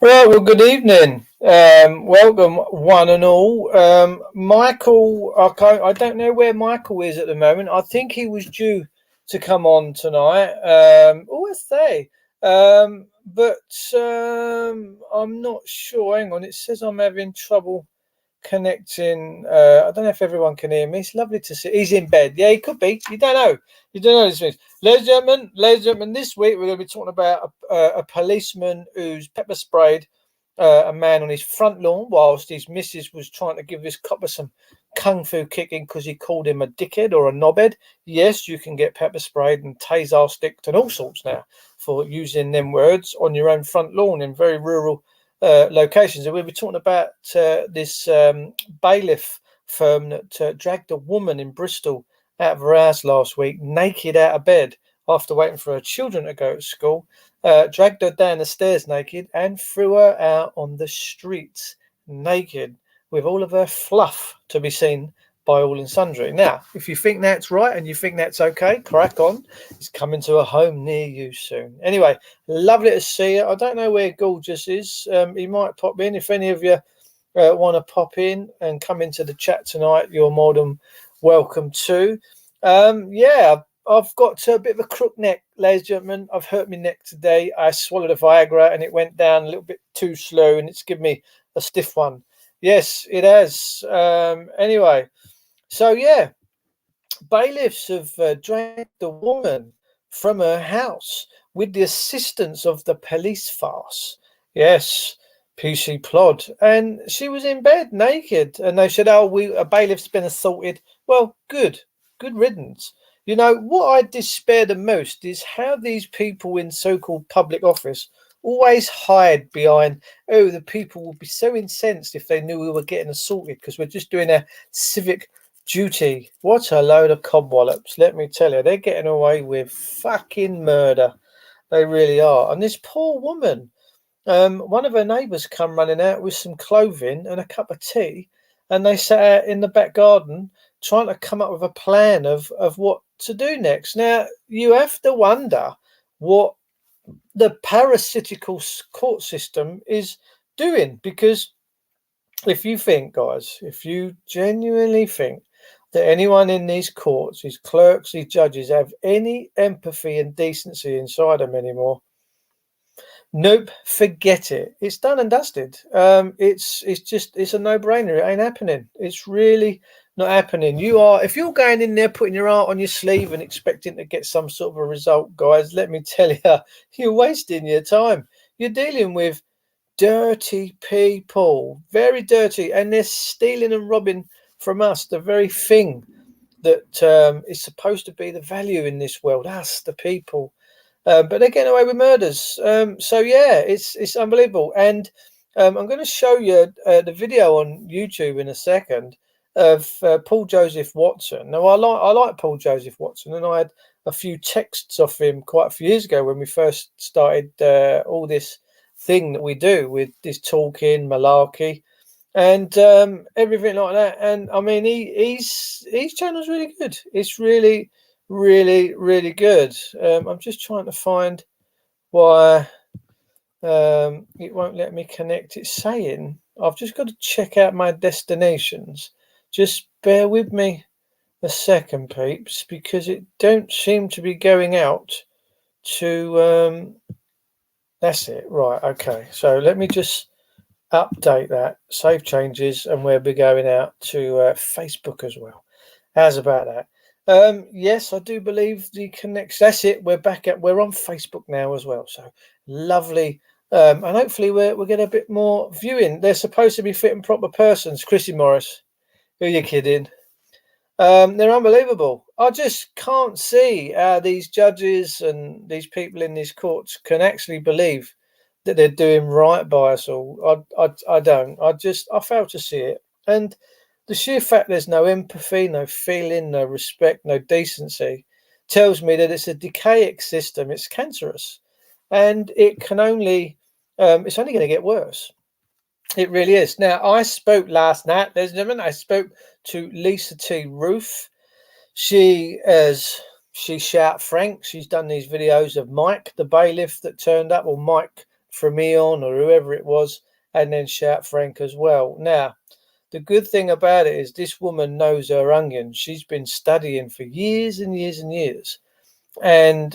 Right, well, good evening. Welcome, one and all. Michael, I don't know where Michael is at the moment. I think he was due to come on tonight. It's they. But I'm not sure. Hang on, it says I'm having trouble connecting. I don't know if everyone can hear me. It's lovely to see. He's in bed. Yeah, he could be. You don't know. You don't know this things. Ladies and gentlemen, this week we're going to be talking about a policeman who's pepper sprayed a man on his front lawn whilst his missus was trying to give this copper some kung fu kicking because he called him a dickhead or a knobhead. Yes, you can get pepper sprayed and taser sticked and all sorts now for using them words on your own front lawn in very rural locations. And we'll be talking about this bailiff firm that dragged a woman in Bristol out of her house last week, naked out of bed after waiting for her children to go to school, dragged her down the stairs naked and threw her out on the streets naked with all of her fluff to be seen by all and sundry. Now, if you think that's right and you think that's okay, crack on. It's coming to a home near you soon. Anyway, lovely to see you. I don't know where Gorgeous is. He might pop in. If any of you want to pop in and come into the chat tonight, you're more than welcome to. I've got a bit of a crook neck, ladies and gentlemen. I've hurt my neck today. I swallowed a Viagra and it went down a little bit too slow and it's given me a stiff one. Yes, it has. Anyway, so yeah, bailiffs have dragged the woman from her house with the assistance of the police force. Yes, PC plod. And she was in bed naked. And they said, a bailiff's been assaulted. Well, good riddance. You know, what I despair the most is how these people in so-called public office always hide behind, the people would be so incensed if they knew we were getting assaulted because we're just doing our civic duty. What a load of cobwallops, let me tell you. They're getting away with fucking murder. They really are. And this poor woman, one of her neighbours come running out with some clothing and a cup of tea, and they sat out in the back garden trying to come up with a plan of what to do next. Now, you have to wonder what the parasitical court system is doing, because if you think, guys, if you genuinely think that anyone in these courts, these clerks, these judges have any empathy and decency inside them anymore, nope, forget it. It's done and dusted. It's a no-brainer. It ain't happening. It's really not happening. If you're going in there putting your heart on your sleeve and expecting to get some sort of a result, guys, let me tell you, you're wasting your time. You're dealing with dirty people, very dirty, and they're stealing and robbing from us the very thing that is supposed to be the value in this world, us, the people. But they're getting away with murders. So yeah, it's unbelievable. And I'm going to show you the video on YouTube in a second of Paul Joseph Watson. Now, I like Paul Joseph Watson, and I had a few texts off him quite a few years ago when we first started all this thing that we do with this talking malarkey. and everything like that. And I mean, his channel's really good. It's really, really, really good. I'm just trying to find why it won't let me connect. It's saying I've just got to check out my destinations. Just bear with me a second, peeps, because it don't seem to be going out to that's it. Right, okay. So let me just update that, save changes, and we'll be going out to Facebook as well. How's about that? Yes, I do believe the connects. That's it. We're on Facebook now as well. So lovely. And hopefully we'll get a bit more viewing. They're supposed to be fit and proper persons. Chrissy Morris, who are you kidding? They're unbelievable. I just can't see how these judges and these people in these courts can actually believe that they're doing right by us all. I don't. I fail to see it. And the sheer fact there's no empathy, no feeling, no respect, no decency tells me that it's a decaying system. It's cancerous, and it's only going to get worse. It really is. Now, I spoke last night, ladies and gentlemen. I spoke to Lisa T. Roof. She shout Frank. She's done these videos of Mike, the bailiff that turned up, or Mike from Eon, or whoever it was, and then shout Frank as well. Now, the good thing about it is this woman knows her onions. She's been studying for years and years and years. And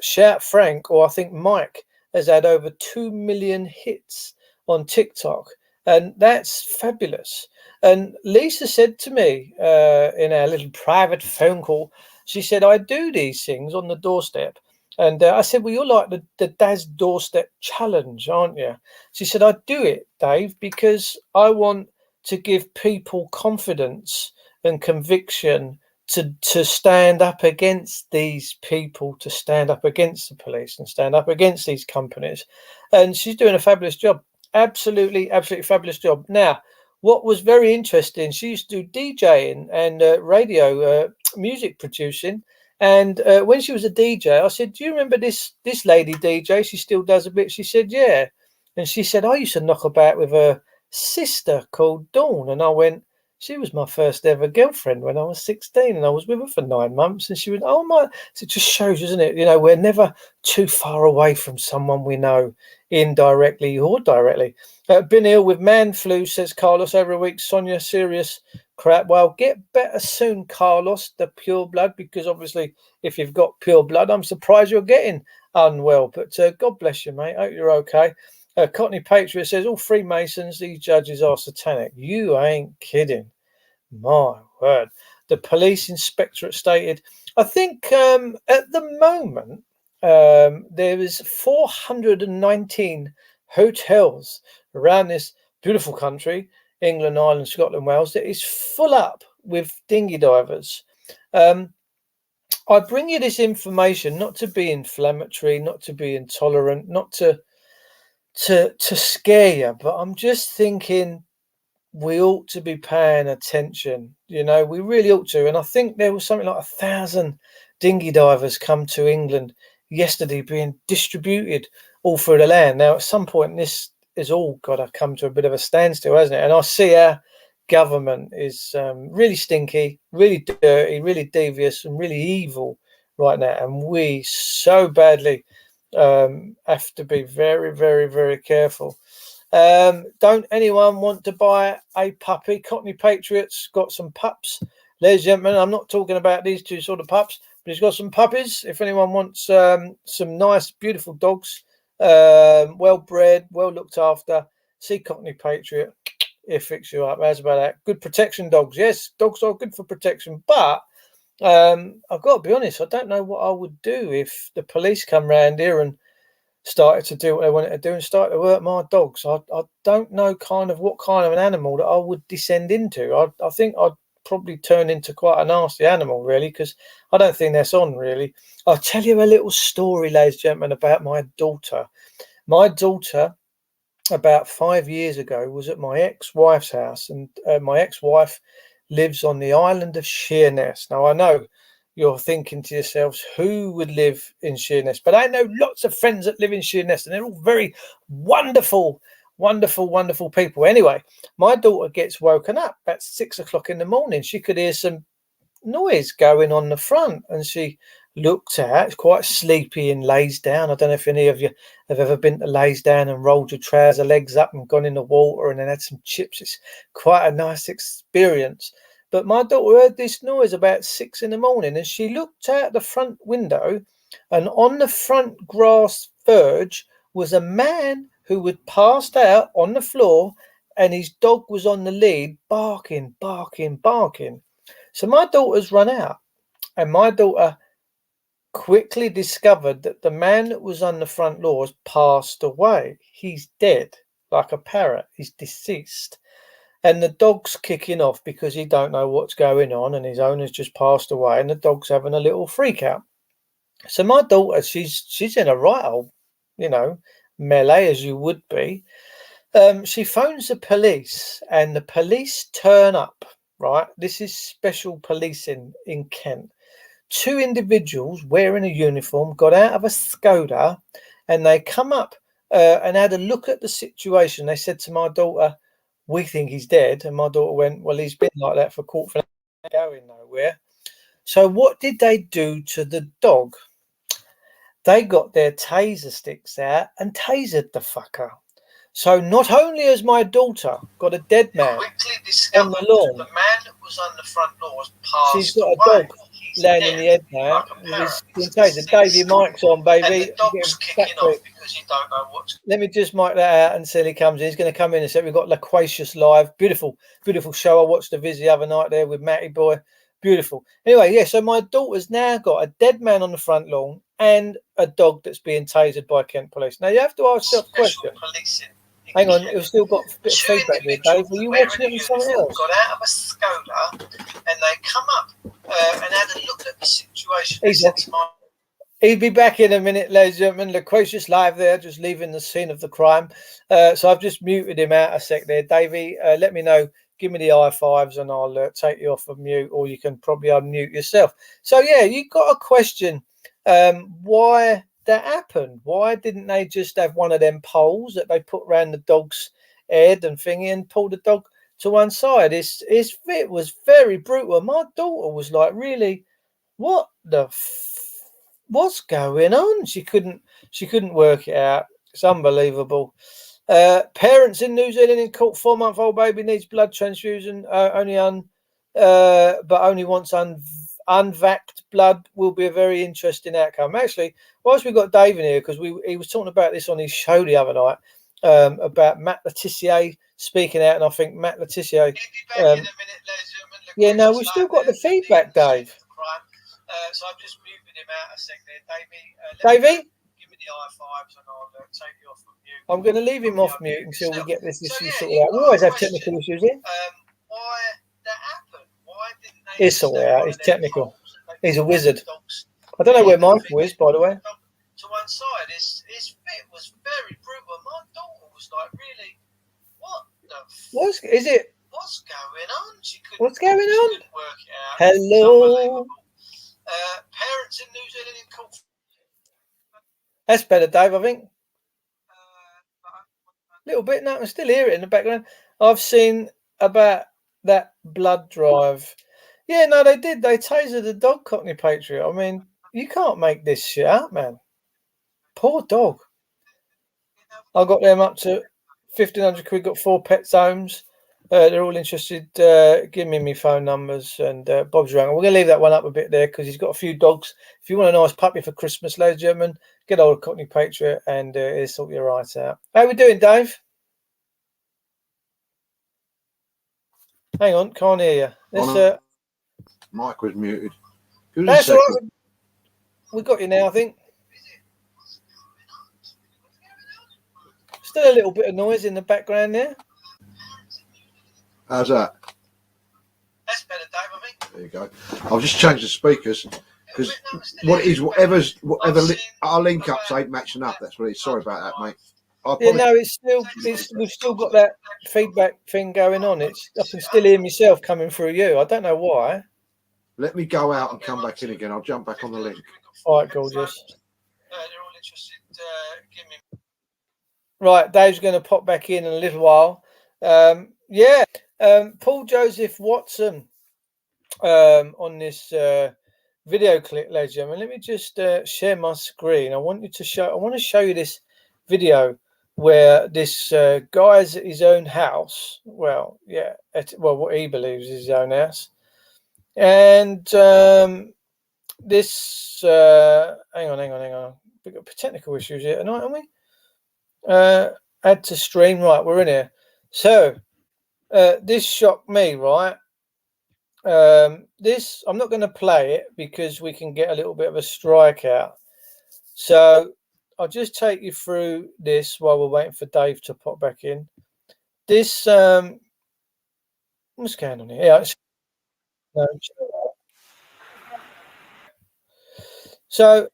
Shout Frank, or I think Mike, has had over 2 million hits on TikTok. And that's fabulous. And Lisa said to me in our little private phone call, she said, I do these things on the doorstep. And I said, well, you're like the Daz Doorstep Challenge, aren't you? She said, I do it, Dave, because I want to give people confidence and conviction to stand up against these people, to stand up against the police and stand up against these companies. And she's doing a fabulous job. Absolutely, absolutely fabulous job. Now, what was very interesting, she used to do DJing and radio music producing. And when she was a DJ, I said, do you remember this lady DJ? She still does a bit. She said, yeah. And she said, I used to knock about with her sister called Dawn. And I went, she was my first ever girlfriend when I was 16, and I was with her for 9 months. And she went, oh my, so it just shows, doesn't it? You know, we're never too far away from someone we know, indirectly or directly. Been ill with man flu, says Carlos over a week. Sonia, serious crap. Well, get better soon, Carlos, the pure blood, because obviously if you've got pure blood, I'm surprised you're getting unwell. But God bless you, mate. Hope you're okay. Cockney Patriot says, all Freemasons, these judges are satanic. You ain't kidding. My word. The police inspectorate stated, I think at the moment, there is 419 hotels around this beautiful country, England, Ireland, Scotland, Wales, that is full up with dinghy divers. I bring you this information not to be inflammatory, not to be intolerant, not to scare you, but I'm just thinking we ought to be paying attention. You know, we really ought to. And I think there was something like 1,000 dinghy divers come to England yesterday, being distributed all through the land. Now, at some point, this has all got to come to a bit of a standstill, hasn't it? And I see our government is really stinky, really dirty, really devious, and really evil right now. And we so badly have to be very, very, very careful. Don't anyone want to buy a puppy? Cockney Patriots got some pups. Ladies and gentlemen, I'm not talking about these two sort of pups, but he's got some puppies. If anyone wants some nice, beautiful dogs, well bred, well looked after, see Cockney Patriot. He'll fix you up. How's about that? Good protection dogs. Yes, dogs are good for protection, but I've got to be honest, I don't know what I would do if the police come round here and started to do what they wanted to do and started to hurt my dogs. I don't know kind of what kind of an animal that I would descend into. I think I'd probably turn into quite a nasty animal, really, because I don't think that's on, really. I'll tell you a little story, ladies and gentlemen, about my daughter. My daughter, about 5 years ago, was at my ex-wife's house, and my ex-wife lives on the island of Sheerness. Now, I know you're thinking to yourselves, who would live in Sheerness? But I know lots of friends that live in Sheerness, and they're all very wonderful, Wonderful, wonderful people. Anyway, my daughter gets woken up at 6 o'clock in the morning. She could hear some noise going on the front, and she looked out. It's quite sleepy and lays down. I don't know if any of you have ever been to lays down and rolled your trouser legs up and gone in the water and then had some chips. It's quite a nice experience. But my daughter heard this noise about 6 in the morning, and she looked out the front window, and on the front grass verge was a man who had passed out on the floor, and his dog was on the lead, barking, barking, barking. So my daughter's run out, and my daughter quickly discovered that the man that was on the front lawn has passed away. He's dead, like a parrot. He's deceased. And the dog's kicking off because he don't know what's going on, and his owner's just passed away, and the dog's having a little freak out. So my daughter, she's in a right old, melee, as you would be. She phones the police, and the police turn up. Right, this is special policing in Kent. 2 individuals wearing a uniform got out of a Skoda, and they come up and had a look at the situation. They said to my daughter, "We think he's dead," and my daughter went, "Well, he's been like that for a quarter of an hour, going nowhere." So what did they do to the dog? They got their taser sticks out and tasered the fucker. So not only has my daughter got a dead man on the lawn, the man that was on the front lawn has passed away. She's got a dog laying in the head now. He's been tasered. Dave, your mic's on, baby. And the dog's kicking off because you don't know what's... Let me just mic that out until he comes in. He's going to come in and say, we've got Loquacious live. Beautiful, beautiful show. I watched the Viz the other night there with Matty Boy. Beautiful. Anyway, yeah, so my daughter's now got a dead man on the front lawn and a dog that's being tasered by Kent Police. Now, you have to ask yourself a question. Hang on, we've still got a bit of feedback there, Dave. Were you watching it with someone else? Got out of a Skoda, and they come up and had a look at the situation. He'll be back in a minute, ladies and gentlemen. Loquacious live there, just leaving the scene of the crime. So I've just muted him out a sec there. Davey, let me know. Give me the I5s and I'll take you off of mute, or you can probably unmute yourself. So, yeah, you've got a question. Why that happened? Why didn't they just have one of them poles that they put around the dog's head and thingy and pull the dog to one side? It was very brutal. My daughter was like, really, what the what's going on? She couldn't work it out. It's unbelievable. Parents in New Zealand in court, 4-month-old baby needs blood transfusion, but only wants unvaxxed blood. Will be a very interesting outcome. Actually, whilst we've got Dave in here, because he was talking about this on his show the other night, about Matt Le Tissier speaking out, and I think Matt Le Tissier. Yeah, no, we've still got the feedback, Dave. So I've just muted him out a sec there, Davey. Give me the I5s and I'll take you off of mute. I'm going to leave him off mute until we get this issue sorted out. We always have technical issues here. Why that happened? Why didn't they? It's sorted out. It's technical. He's a wizard. I don't know where Michael is, by the way. To one side, his fit was very brutal. My daughter was like, really, what the? Is it? What's going on? What's going on? She couldn't work it out. Hello. Parents in New Zealand in court. That's better, Dave, I think. A little bit. No, I can still hear it in the background. I've seen about that blood drive. Yeah, no, they did. They tasered the dog, Cockney Patriot. I mean, you can't make this shit up, man. Poor dog. I got them up to 1,500 quid, got 4 pets homes. They're all interested. Give me my phone numbers, and Bob's around. We're going to leave that one up a bit there because he's got a few dogs. If you want a nice puppy for Christmas, ladies and gentlemen, get hold of Cockney Patriot and he'll sort you right out. How we doing, Dave? Hang on, can't hear you. Mike was muted. That's all right. We got you now, I think. Still a little bit of noise in the background there. How's that? That's better, Dave, I think. There you go. I'll just change the speakers because what it is, whatever our link ups ain't matching up. That's what it is. Sorry about that, mate. Yeah, no, we've still got that feedback thing going on. I can still hear myself coming through you. I don't know why. Let me go out and come back in again. I'll jump back on the link. All right, gorgeous. Right, Dave's going to pop back in a little while. Paul Joseph Watson on this video clip, ladies and gentlemen. Let me just share my screen. I want to show you this video where this guy's at his own house. Well, yeah, what he believes is his own house, and this. Hang on. We've got technical issues here tonight, haven't we? Add to stream. Right, we're in here. So this shocked me, right? This I'm not going to play it because we can get a little bit of a strike out. So I'll just take you through this while we're waiting for Dave to pop back in. This what's going on here? Yeah, so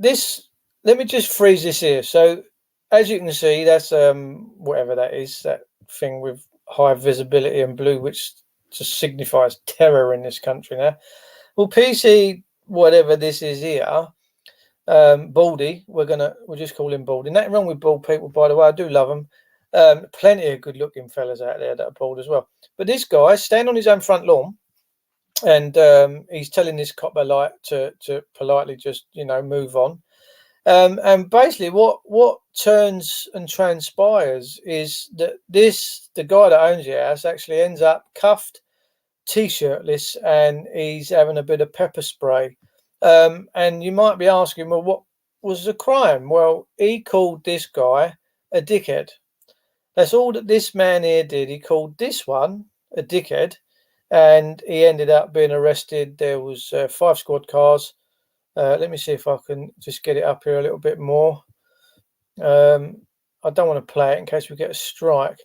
this, let me just freeze this here. So as you can see, that's whatever that is, that thing with high visibility and blue, which just signifies terror in this country now. Well, PC, whatever this is here, Baldy, we'll just call him Baldy. Nothing wrong with bald people, by the way. I do love them. Plenty of good-looking fellas out there that are bald as well. But this guy standing on his own front lawn, and he's telling this copper light to politely just move on. And basically, what turns and transpires is that the guy that owns your house actually ends up cuffed, t-shirtless, and he's having a bit of pepper spray. And you might be asking, well, what was the crime? Well, he called this guy a dickhead. That's all that this man here did. He called this one a dickhead, and he ended up being arrested. There was 5 squad cars. Let me see if I can just get it up here a little bit more. I don't want to play it in case we get a strike.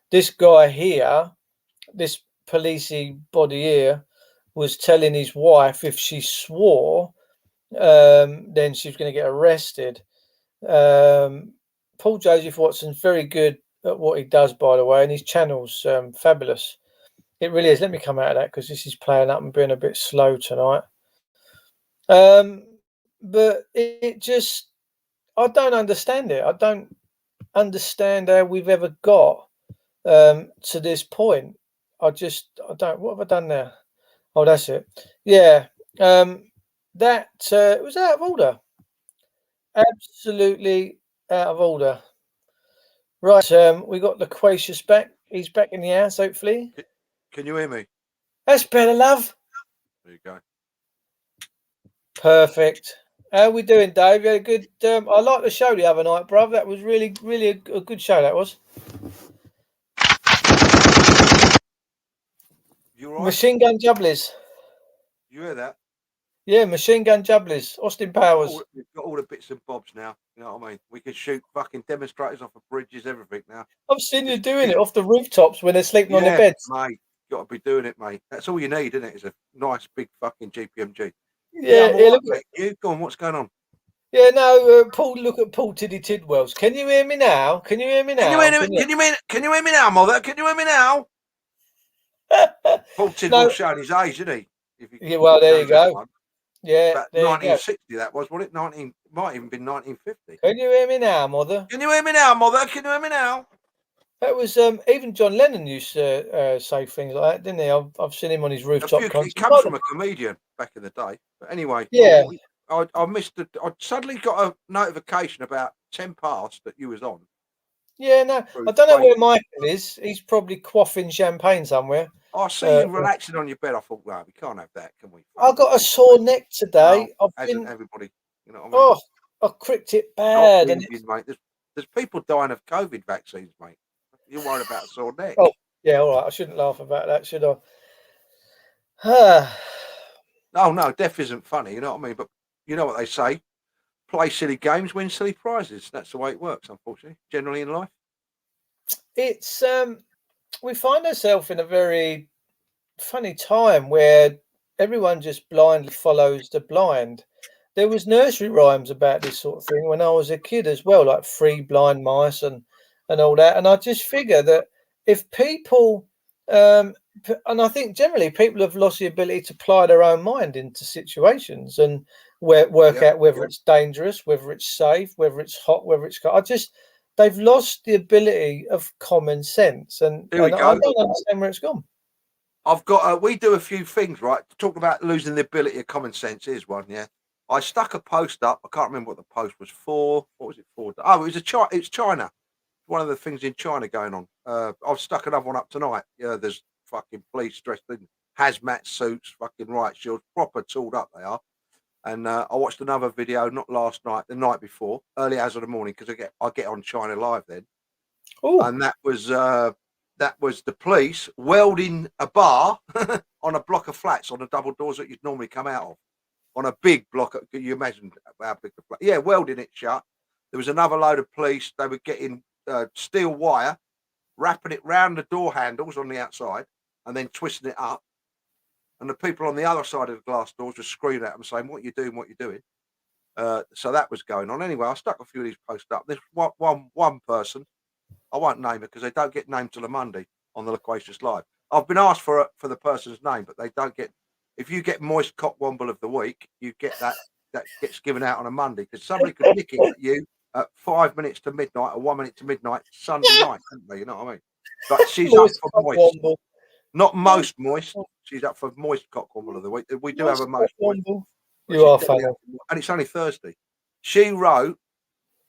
This guy here, this policey body here, was telling his wife if she swore, then she was going to get arrested. Paul Joseph Watson's very good at what he does, by the way, and his channel's fabulous. It really is. Let me come out of that because this is playing up and being a bit slow tonight. But it just, I don't understand it. I don't understand how we've ever got to this point. I don't. What have I done there? Oh, that's it. Yeah. That it was out of order. Absolutely out of order. Right. We got Loquacious back. He's back in the house, hopefully. Can you hear me? That's better, love. There you go. Perfect. How we doing, Dave? You had a good. I liked the show the other night, bruv. That was really a good show. That was. You all right? Machine Gun Jubblies. You hear that? Yeah, Machine Gun Jubblies. Austin Powers. We've got all the bits and bobs now. You know what I mean? We can shoot fucking demonstrators off of bridges, everything now. I've seen you doing it off the rooftops when they're sleeping on their beds. Mate, got to be doing it, mate. That's all you need, isn't it? It's a nice big fucking GPMG. Yeah, look at you. Go on, what's going on? Yeah, no, Paul. Look at Paul Tiddy Tidwells. Can you hear me now? Can you hear me now? Can you hear me now, mother? Can you hear me now? Paul Tidwell's showing his age, isn't he? Yeah, well, there you go. One. Yeah, about 1960 that was, wasn't it? Might even been 1950. Can you hear me now, mother? Can you hear me now, mother? Can you hear me now? That was even John Lennon used to say things like that, didn't he? I've seen him on his rooftop concert. It comes from a comedian back in the day. But anyway, yeah, I missed it. I suddenly got a notification about 10 past that you was on. Yeah, no, I don't know where Michael is. He's probably quaffing champagne somewhere. I see you relaxing on your bed. I thought, no, we can't have that, can we? I got a sore neck today. Everybody, you know what I mean? Oh, I cricked it bad. Mate. There's people dying of COVID vaccines, mate. You're worried about a sore neck. Oh, yeah, all right. I shouldn't laugh about that, should I? No, death isn't funny, you know what I mean? But you know what they say: play silly games, win silly prizes. That's the way it works, unfortunately, generally in life. It's we find ourselves in a very funny time where everyone just blindly follows the blind. There was nursery rhymes about this sort of thing when I was a kid as well, like 3 blind mice and all that. And I just figure that if people And I think generally people have lost the ability to apply their own mind into situations and work out whether it's dangerous, whether it's safe, whether it's hot, whether it's cold. They've lost the ability of common sense, and Here we I go. don't understand where it's gone. I've got. We do a few things, right? Talk about losing the ability of common sense. Here's one. Yeah, I stuck a post up. I can't remember what the post was for. What was it for? Oh, it was It's China. One of the things in China going on. I've stuck another one up tonight. Yeah, there's fucking police dressed in hazmat suits, fucking riot shields, proper tooled up they are. And I watched another video, not last night, the night before, early hours of the morning, because I get on China Live then. Ooh. And that was the police welding a bar on a block of flats on the double doors that you'd normally come out of, on a big block. Can you imagine how big the flat? Yeah, welding it shut. There was another load of police. They were getting steel wire, wrapping it round the door handles on the outside, and then twisting it up. And the people on the other side of the glass doors were screaming at them, saying, "What are you doing? What are you doing?" So that was going on. Anyway, I stuck a few of these posts up. There's one person. I won't name it because they don't get named till a Monday on the Loquacious Live. I've been asked for the person's name, but they don't get. If you get Moist Cockwomble of the Week, you get that gets given out on a Monday, because somebody could nick it at you at 5 minutes to midnight or 1 minute to midnight Sunday night, couldn't they? You know what I mean? But she's up for Moist, not most Moist. She's up for Moist Cockwomble of the Week. We do have a most Moist. You are funny, and it's only Thursday. She wrote.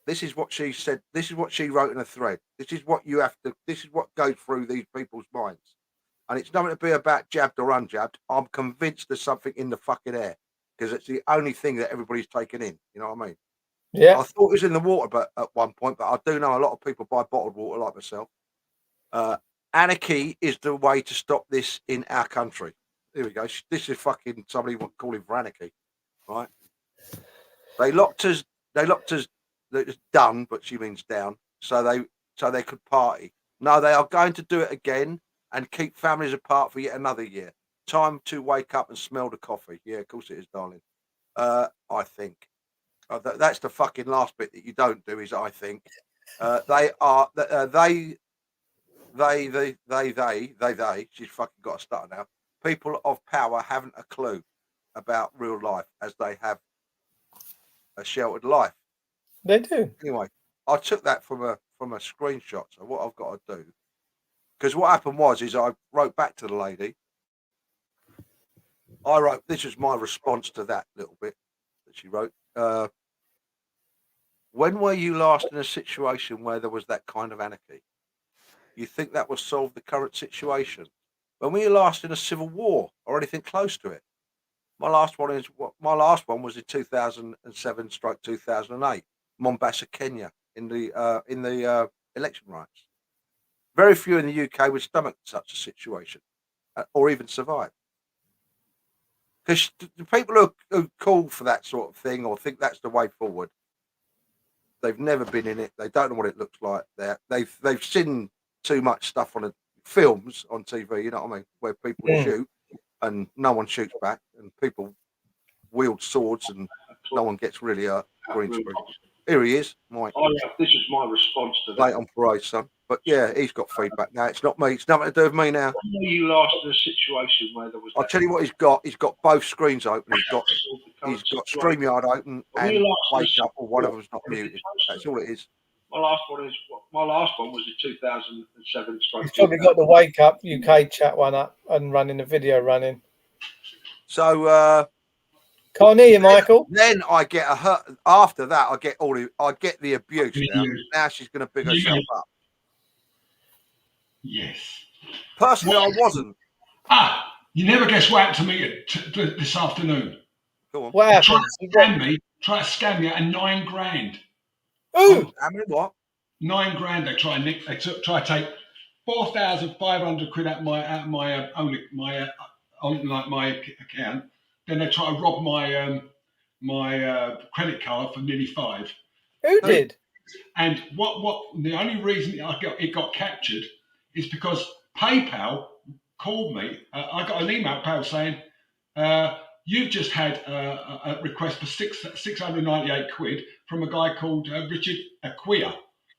This is what she said. This is what she wrote in a thread. This is what you have to. This is what goes through these people's minds, and it's nothing to be about jabbed or unjabbed. I'm convinced there's something in the fucking air, because it's the only thing that everybody's taken in. You know what I mean? Yeah. I thought it was in the water, but at one point, but I do know a lot of people buy bottled water like myself. Anarchy is the way to stop this in our country. Here we go. This is fucking somebody calling for anarchy, right? They locked us. It's done, but she means down. So they could party. No, they are going to do it again and keep families apart for yet another year. Time to wake up and smell the coffee. Yeah, of course it is, darling. I think that's the fucking last bit that you don't do. Is I think they. She's fucking got a stutter now. People of power haven't a clue about real life, as they have a sheltered life. They do. Anyway, I took that from a screenshot. So what I've got to do, because what happened is I wrote back to the lady. I wrote, this is my response to that little bit that she wrote. When were you last in a situation where there was that kind of anarchy? You think that will solve the current situation? When were you last in a civil war or anything close to it? My last one was in 2007/2008, Mombasa, Kenya, in the election riots. Very few in the UK would stomach such a situation, or even survive. Because the people who call for that sort of thing or think that's the way forward, they've never been in it. They don't know what it looks like. They've seen too much stuff on films on TV. You know what I mean? Where people shoot and no one shoots back, and people wield swords and no one gets really hurt. Green screen. Here he is, Mike. Oh yeah, this is my response to that. Late on parade, son. But yeah, he's got feedback now. It's not me. It's nothing to do with me now. When were you last in a situation where there was? I'll tell you what he's got. He's got both screens open. He's got StreamYard open and Wake Up, or one of them's not muted. That's all it is. My last one was in 2007. He's probably got the Wake Up UK chat one up and running the video running. So can't hear you, Michael. Then I get a hurt. After that, I get the abuse. Now she's going to big herself up. Yes. Personally, I wasn't. You never guess what happened to me this afternoon. Go on. What happened? Try to scam me out of $9 grand. Ooh. How many what? $9 grand. They try to take 4,500 quid out my account. Then they try to rob my credit card for nearly 5. Who did? And what the only reason it got captured is because PayPal called me. I got an email PayPal saying, you've just had a request for 698 quid from a guy called Richard Acquia.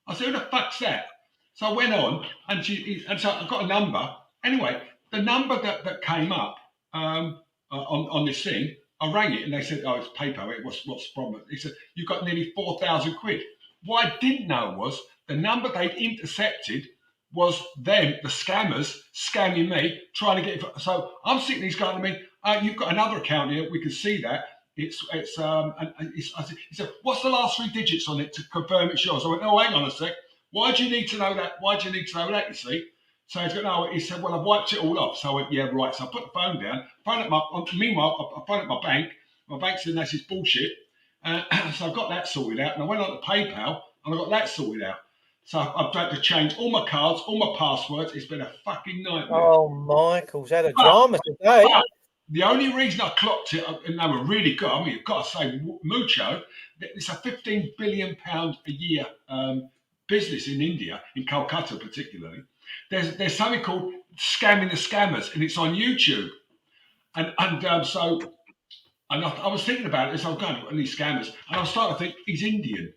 I said, who the fuck's that? So I went on, and so I got a number, Anyway, the number that came up on this thing, I rang it and they said, "Oh, it's PayPal." What's the problem? He said, "You've got nearly 4,000 quid." What I didn't know was the number they'd intercepted was them, the scammers, scamming me, trying to get it. So I'm sitting there, he's going to me, "You've got another account here. We can see that. He said, "What's the last 3 digits on it to confirm it's yours?" I went, "Oh, hang on a sec. Why do you need to know that? Why do you need to know that, you see?" So he's going, "No," he said, "Well, I've wiped it all off." So I went, "Yeah, right." So I put the phone down. Meanwhile, I phoned up my bank. My bank said, "That's his bullshit." So I got that sorted out. And I went on to PayPal and I got that sorted out. So I've had to change all my cards, all my passwords. It's been a fucking nightmare. Oh, Michael's had a drama today. But the only reason I clocked it, and they were really good, I mean, you've got to say, Mucho, it's a £15 billion a year business in India, in Calcutta particularly. There's something called Scamming the Scammers, and it's on YouTube. And so I was thinking about it, so I was going, "And these scammers," and I was starting to think, he's Indian,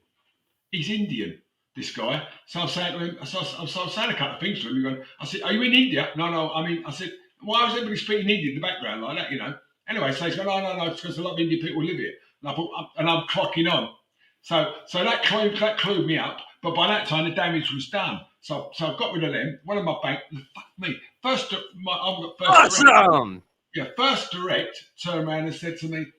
this guy. So I'm saying to him, so I'm saying a couple of things to him. I said, "Are you in India?" "No, I mean," I said, "Why was everybody speaking Indian in the background like that, you know?" Anyway, so he's going, "No, it's because a lot of Indian people live here." And I'm clocking on. So that clued me up. But by that time, the damage was done. So I got rid of them. One of my bank, fuck me. I've got First Direct. Yeah, First Direct turned around and said to me,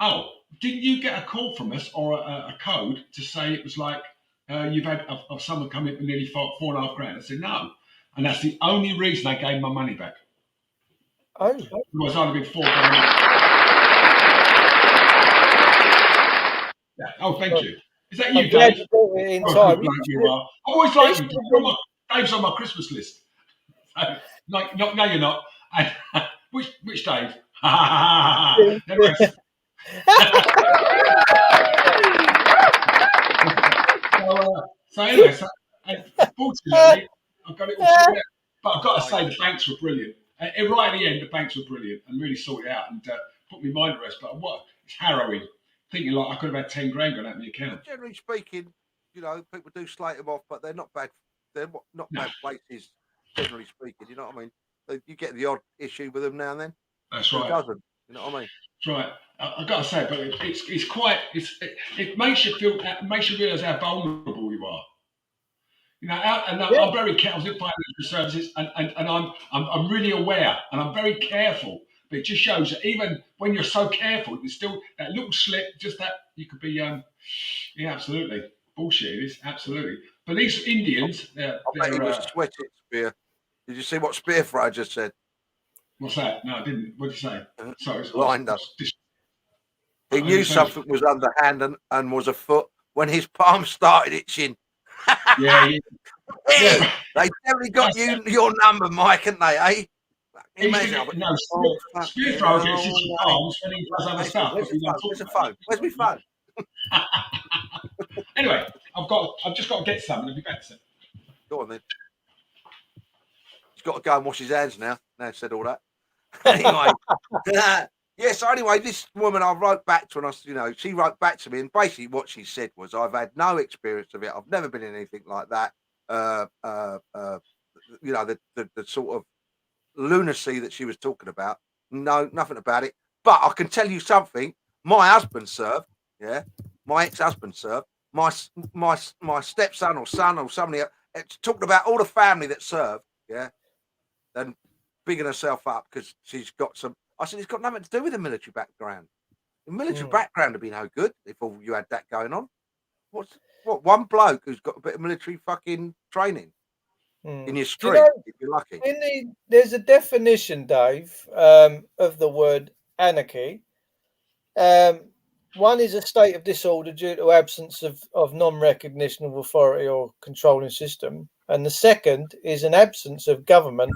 "Oh, didn't you get a call from us or a code to say it was like you've had of someone come in for nearly 4.5 grand?" I said, "No." And that's the only reason I gave my money back. Oh. Otherwise, I'd have been 4 grand. Yeah. Oh, thank you. Is that you, I'm glad Dave? you brought it in Oh, time. good bloke you are. I always like you. Dave's on my Christmas list. No, you're not. And, which Dave? So anyway, fortunately, I've got it all sorted out. But I've got to say, the banks were brilliant. Right at the end, the banks were brilliant and really sorted out and put me mind at rest. But it's harrowing. Thinking like I could have had 10 grand gone out of my account. Generally speaking, you know, people do slate them off, but they're not bad. They're not bad places. Generally speaking, you know what I mean. You get the odd issue with them now and then. That's right. Who doesn't? You know what I mean? That's right. I've got to say, but it's quite. It makes you feel. It makes you realise how vulnerable you are. You know, I'm very careful in financial services, and I'm really aware, and I'm very careful. But it just shows that even when you're so careful, there's still that little slip. Just that you could be. Yeah, absolutely bullshit. It is absolutely. But these Indians, I bet he was sweating Spear. Did you see what Spearfry just said? What's that? No, I didn't. What did you say? Sorry, blind us. He knew something was underhand and was afoot when his palm started itching. Yeah. They definitely got your number, Mike, haven't they, eh? Spearfry gets his palms when he does other stuff. Where's the phone? Where's my phone? Anyway, I've just got to get some and I'll be back soon. Go on then. He's got to go and wash his hands now. Now I've said all that. Anyway. So anyway, this woman, I wrote back to her, and she wrote back to me, and basically what she said was, "I've had no experience of it. I've never been in anything like that. The sort of lunacy that she was talking about. No, nothing about it. But I can tell you something. My husband served. Yeah, my ex-husband served. My stepson or son or somebody else, it's talking about all the family that served. Yeah, and bigging herself up because she's got some." I said, "It's got nothing to do with the military background. The military background would be no good if all you had that going on. What one bloke who's got a bit of military fucking training in your street, if you're lucky." There's a definition, Dave, of the word anarchy. One is a state of disorder due to absence of non-recognition of authority or controlling system. And the second is an absence of government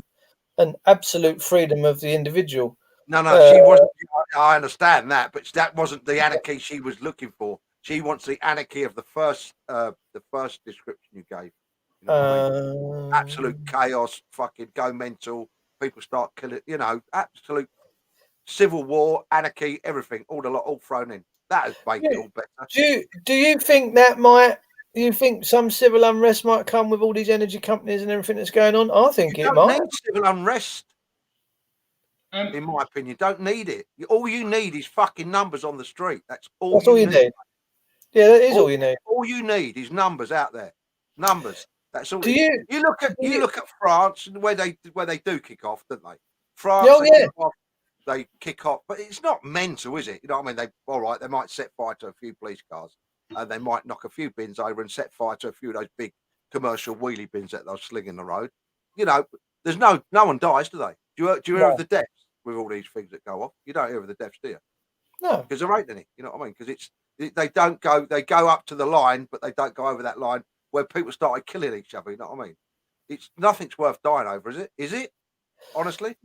and absolute freedom of the individual. No, she wasn't. I understand that, but that wasn't the anarchy she was looking for. She wants the anarchy of the first description you gave. You know what I mean? Absolute chaos, fucking go mental. People start killing. Absolute civil war, anarchy, everything, all thrown in. That has made it all better. Do you think that might You think some civil unrest might come with all these energy companies and everything that's going on? I think You it don't might. need civil unrest, Um, in my opinion. Don't need it. All you need is fucking numbers on the street. That's all. That's all you need. Yeah, that is all you need. All you need is numbers out there. Numbers. That's all. Do you? You look at France where they do kick off, don't they? France, Oh, yeah. they kick off, but it's not mental, is it? You know what I mean? They might set fire to a few police cars, and they might knock a few bins over and set fire to a few of those big commercial wheelie bins that they'll sling in the road. You know, there's no one dies, do they? Do you hear of the deaths with all these things that go off? You don't hear of the deaths, do you? No. Because there ain't any. You know what I mean? Because they go up to the line, but they don't go over that line where people started killing each other. You know what I mean? It's nothing's worth dying over, is it? Is it? Honestly,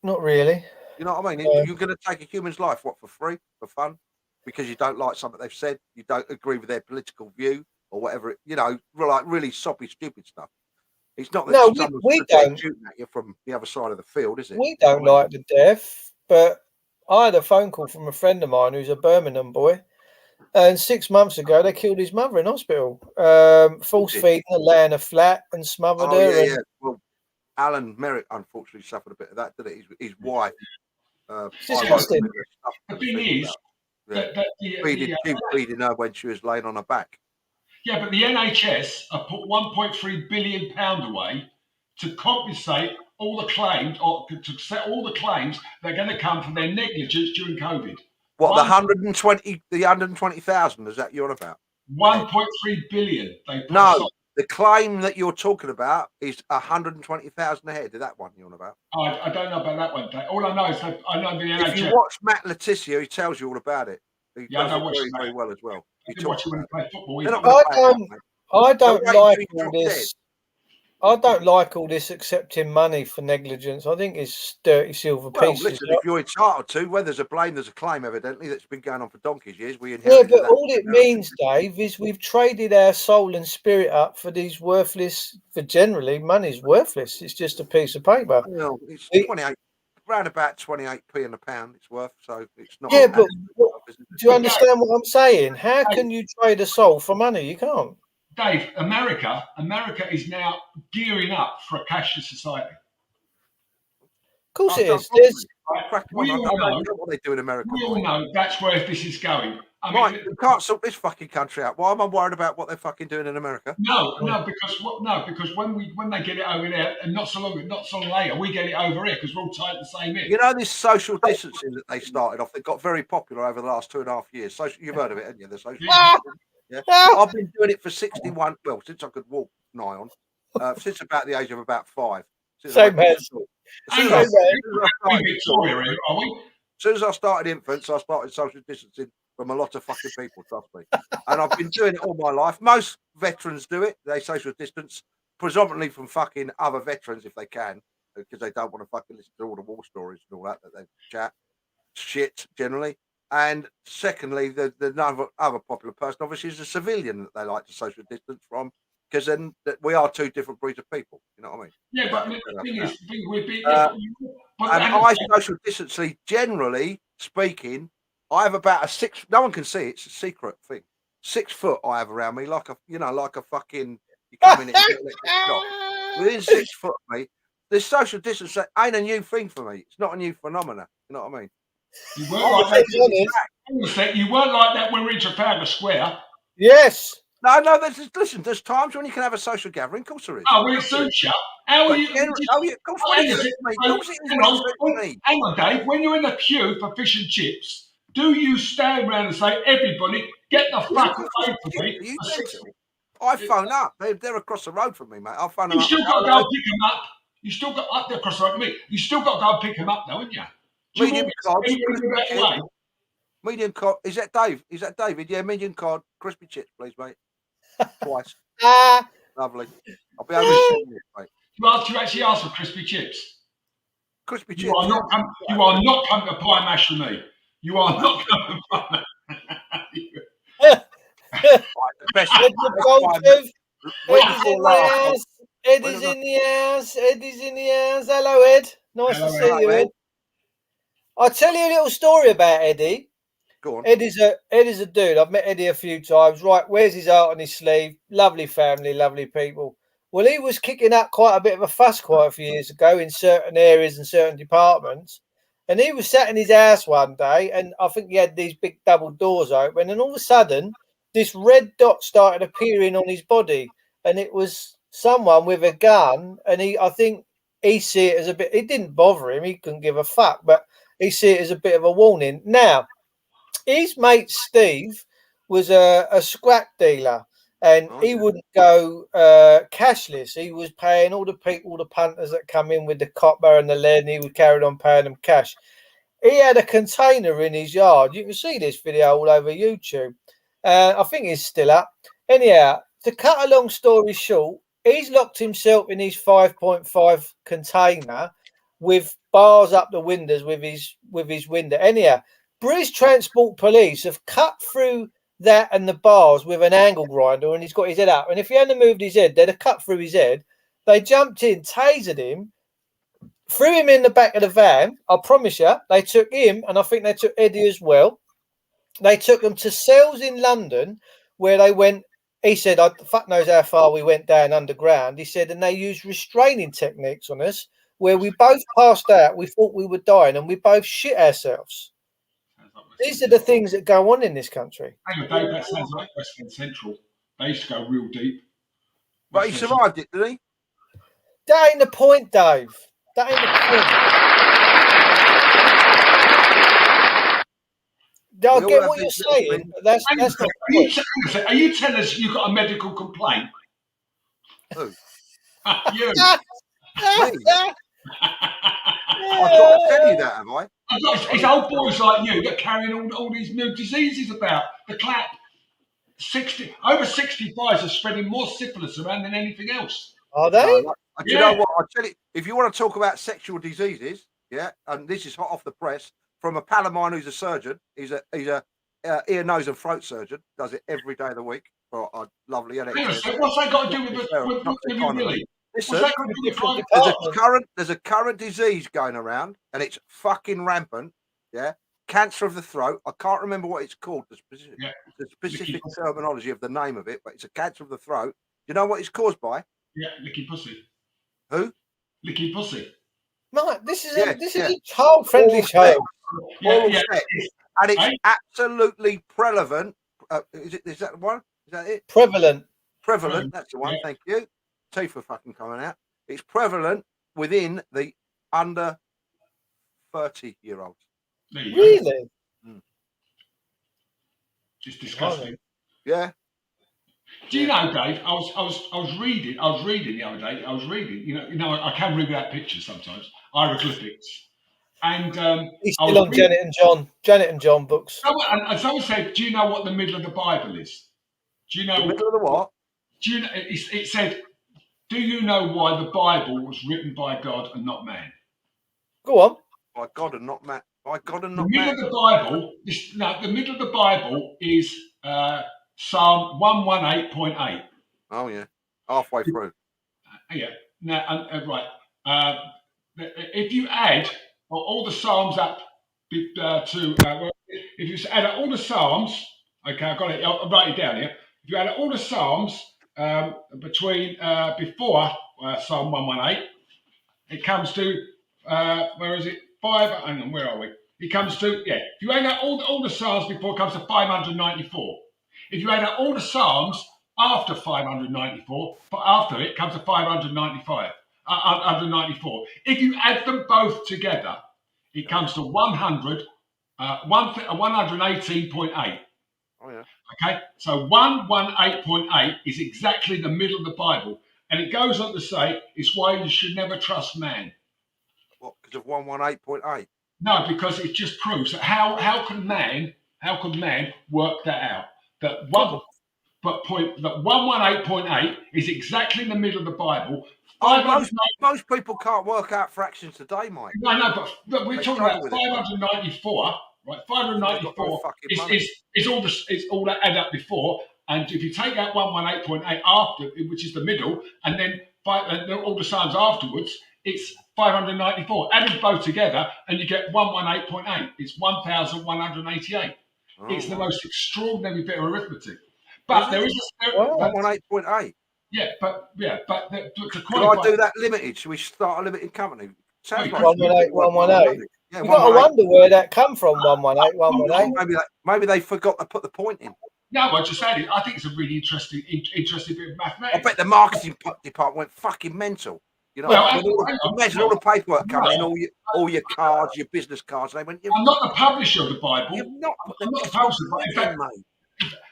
Not really. you know what I mean? You're going to take a human's life, what, for free, for fun, because you don't like something they've said, you don't agree with their political view or whatever. You know, like really soppy, stupid stuff. It's not that No, someone's we don't. shooting at you from the other side of the field, is it? We don't like the death, but I had a phone call from a friend of mine who's a Birmingham boy, and 6 months ago they killed his mother in hospital. Force feeding her, laying her flat and smothered her. Yeah, and yeah. Well, Alan Merrick unfortunately suffered a bit of that, didn't he? His wife. It's disgusting. the thing is that feeding her when she was laying on her back. Yeah, but the NHS have put £1.3 billion away to compensate all the claims, or to set all the claims that are going to come from their negligence during COVID. What, the 120,000? Is that you're on about? 1.3 billion. They put No, the claim that you're talking about is 120,000 a head. Is that one you're on about? I don't know about that one, Dave. All I know is that I know the NHS. If you watch Matt Letizia, he tells you all about it. He does it very, very well as well. I can watch him when he plays football. I don't like all this. I don't like all this accepting money for negligence. I think it's dirty silver pieces. Listen, if you're entitled to, where there's a blame, there's a claim, evidently, that's been going on for donkey's years. Yeah, but all it means, Dave, is we've traded our soul and spirit up for these worthless, for generally, money's worthless. It's just a piece of paper. Well, it's 28, around about 28p in a pound it's worth, so it's not. Yeah, but do you understand what I'm saying? How can you trade a soul for money? You can't. Dave, America is now gearing up for a cashless society. Of course it is. We all know what they do in America. We all know that's where this is going. I mean, we can't sort this fucking country out. Why am I worried about what they're fucking doing in America? No, because when they get it over there, and not so long later, we get it over here because we're all tied the same here. You know this social distancing that they started off. They got very popular over the last 2.5 years. You've heard of it, haven't you? The social distancing. Yeah, I've been doing it for 61. Well, since I could walk nigh on, since about the age of about 5. Same as. As soon as I started infants, I started social distancing from a lot of fucking people. Trust me, and I've been doing it all my life. Most veterans do it. They social distance, predominantly from fucking other veterans if they can, because they don't want to fucking listen to all the war stories and all that they chat shit generally. And secondly, the other popular person, obviously, is a civilian that they like to social distance from, because then we are two different breeds of people. You know what I mean? Yeah, but the thing is, we're being. And I social distancing, generally speaking, I have about a 6. No one can see it, it's a secret thing. 6 foot I have around me, like a fucking. You come in within 6 foot of me. This social distance ain't a new thing for me. It's not a new phenomena. You know what I mean? You weren't like that when we were in Trafalgar Square. Yes. No. Listen, there's times when you can have a social gathering. Of course there is. Oh, well, it suits you. How are you? Hang on, Dave. When you're in the queue for fish and chips, do you stand around and say, "Everybody, get the fuck away from me"? I phone up. They're across the road from me, mate. I'll phone them up. You still got to go pick them up. You still got up there across the road from me. You still got to go pick them up, though, haven't you? Medium cod. Medium cod. Is that Dave? Is that David? Yeah, medium cod. Crispy chips, please, mate. Twice. Lovely. I'll be over in 7 minutes, mate. You actually asked for crispy chips. Crispy chips. You are not coming to pie mash with me. You are not coming to pie mash. Eddie's in the house. Eddie's in the house. Hello, Ed. Nice to see you, Ed. I'll tell you a little story about Eddie. Go on. Eddie's a dude. I've met Eddie a few times. Right, wears his heart on his sleeve. Lovely family, lovely people. Well, he was kicking up quite a bit of a fuss quite a few years ago in certain areas and certain departments. And he was sat in his house one day, and I think he had these big double doors open, and all of a sudden, this red dot started appearing on his body, and it was someone with a gun. And I think he see it as a bit. It didn't bother him. He couldn't give a fuck, but he see it as a bit of a warning. Now, his mate Steve was a scrap dealer, and he wouldn't go cashless. He was paying all the people, the punters that come in with the copper and the lead, and he would carry on paying them cash. He had a container in his yard. You can see this video all over YouTube. I think it's still up. Anyhow, to cut a long story short, he's locked himself in his 5.5 container with bars up the windows with his window. Anyhow, British Transport Police have cut through that and the bars with an angle grinder, and he's got his head up. And if he hadn't moved his head, they'd have cut through his head. They jumped in, tasered him, threw him in the back of the van. I promise you, they took him, and I think they took Eddie as well. They took them to cells in London where they went. He said, I fuck knows how far we went down underground. He said, and they used restraining techniques on us where we both passed out. We thought we were dying, and we both shit ourselves. These are the things that go on in this country. Hang on, Dave, that sounds like West End Central. They used to go real deep. But he survived it, did he? That ain't the point, Dave. That ain't the point. I get what you're saying, but that's not the point. Are you telling us you've got a medical complaint? Who? You. I've got to tell you that, have I? It's old boys like you that carrying all these new diseases about. The clap. Over 65s are spreading more syphilis around than anything else. Are they? Do you know what? I tell you, if you want to talk about sexual diseases, and this is hot off the press from a pal of mine who's a surgeon. He's a ear, nose, and throat surgeon. Does it every day of the week for a lovely NHS. What's that got to do with you, Billy? Listen, there's a current disease going around, and it's fucking rampant. Yeah, cancer of the throat. I can't remember what it's called. The specific terminology of the name of it, but it's a cancer of the throat. You know what it's caused by? Yeah, licky pussy. Who? Licky pussy. Right, this is a child-friendly show. Sex. And it's absolutely prevalent. Is that the one? Is that it? Prevalent. That's the one. Thank you. Teeth are fucking coming out. It's prevalent within the under 30-year-olds. Really? It's disgusting. Yeah. Do you know, Dave? I was reading the other day. You know, I can read without pictures sometimes. Hieroglyphics, and he's still on Janet and John books. And someone said, "Do you know what the middle of the Bible is? Do you know the middle of the what? Do you know? It said, "Do you know why the Bible was written by God and not man?" Go on. By God and not man. By God and the not middle man. Of the Bible. The middle of the Bible is Psalm 118.8. Oh yeah, halfway through. Yeah. Now, right. If you add all the Psalms up if you add all the Psalms, okay, I've got it. I'll write it down here. If you add all the Psalms between before Psalm 118, it comes to where is it? 5. Hang on, where are we? It comes to If you add up all the Psalms before, it comes to 594. If you add up all the Psalms after 594, after it comes to 595. 194. If you add them both together, it comes to 118.8. Oh yeah. Okay, so 118.8 is exactly the middle of the Bible, and it goes on to say it's why you should never trust man. What? Because of 118.8? No, because it just proves that how can man work that out? That 118.8 is exactly in the middle of the Bible. Most people can't work out fractions today, Mike. No, but we're talking about 594, right? 594 is all that add up before, and if you take out 118.8 after, which is the middle, and then all the Psalms afterwards, it's 594. Add them both together, and you get 118.8. It's 1,188. It's the right. most extraordinary bit of arithmetic. But there is Wow. 118.8. but to Could qualify. I do that limited? Should we start a limited company? Sounds Well, like 118, 118. Yeah, You got to 118. wonder where that come from. 118, 118. Maybe they forgot to put the point in. No, I just added. I think it's a really interesting bit of I mathematics. bet the marketing department went fucking mental. You know, Well, imagine all the paperwork coming in, all your cards, your business cards. They went, I'm not the publisher of the Bible. you've not put I'm not the the publisher, but in point fact, in, mate.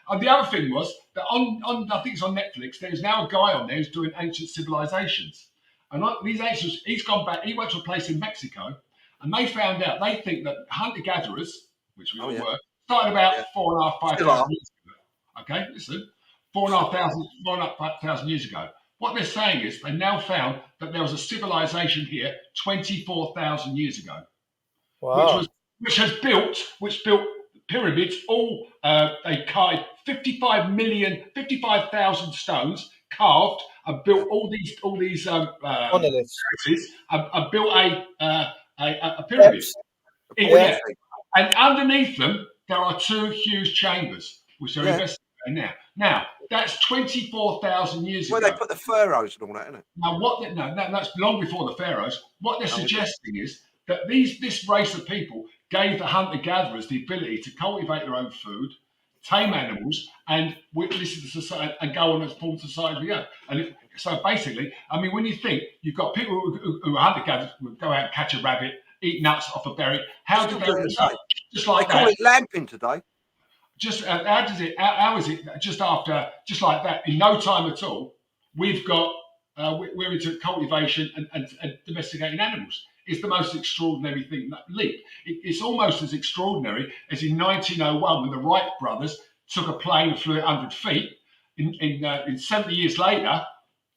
and the other thing was that on I think it's on Netflix. There's now a guy on there who's doing ancient civilizations, and these ancients. He's gone back. He went to a place in Mexico, and they found out. They think that hunter gatherers, which we all were, started about 4,500, 5,000 years ago. Okay, listen, 4,500 years ago. What they're saying is they now found that there was a civilization here 24,000 years ago, Wow. which built pyramids. All they carved 55,000 stones carved and built all these Monoliths. and built a pyramid. Yeah. And underneath them there are two huge chambers which they're investigating now. Now that's 24,000 years Where ago. they put the pharaohs and all that, isn't it? Now, that's long before the pharaohs. What they're suggesting is that this race of people gave the hunter-gatherers the ability to cultivate their own food, tame animals, and listen to society and go on as form society we go. And so basically, I mean, when you think you've got people who are hunter-gatherers who go out and catch a rabbit, eat nuts off a berry, how do they result? Just like They call it lamping today. Just how is it just like that in no time at all we've got we're into cultivation and domesticating animals. It's the most extraordinary thing, that leap. It's almost as extraordinary as in 1901 when the Wright brothers took a plane and flew it 100 feet. In 70 years later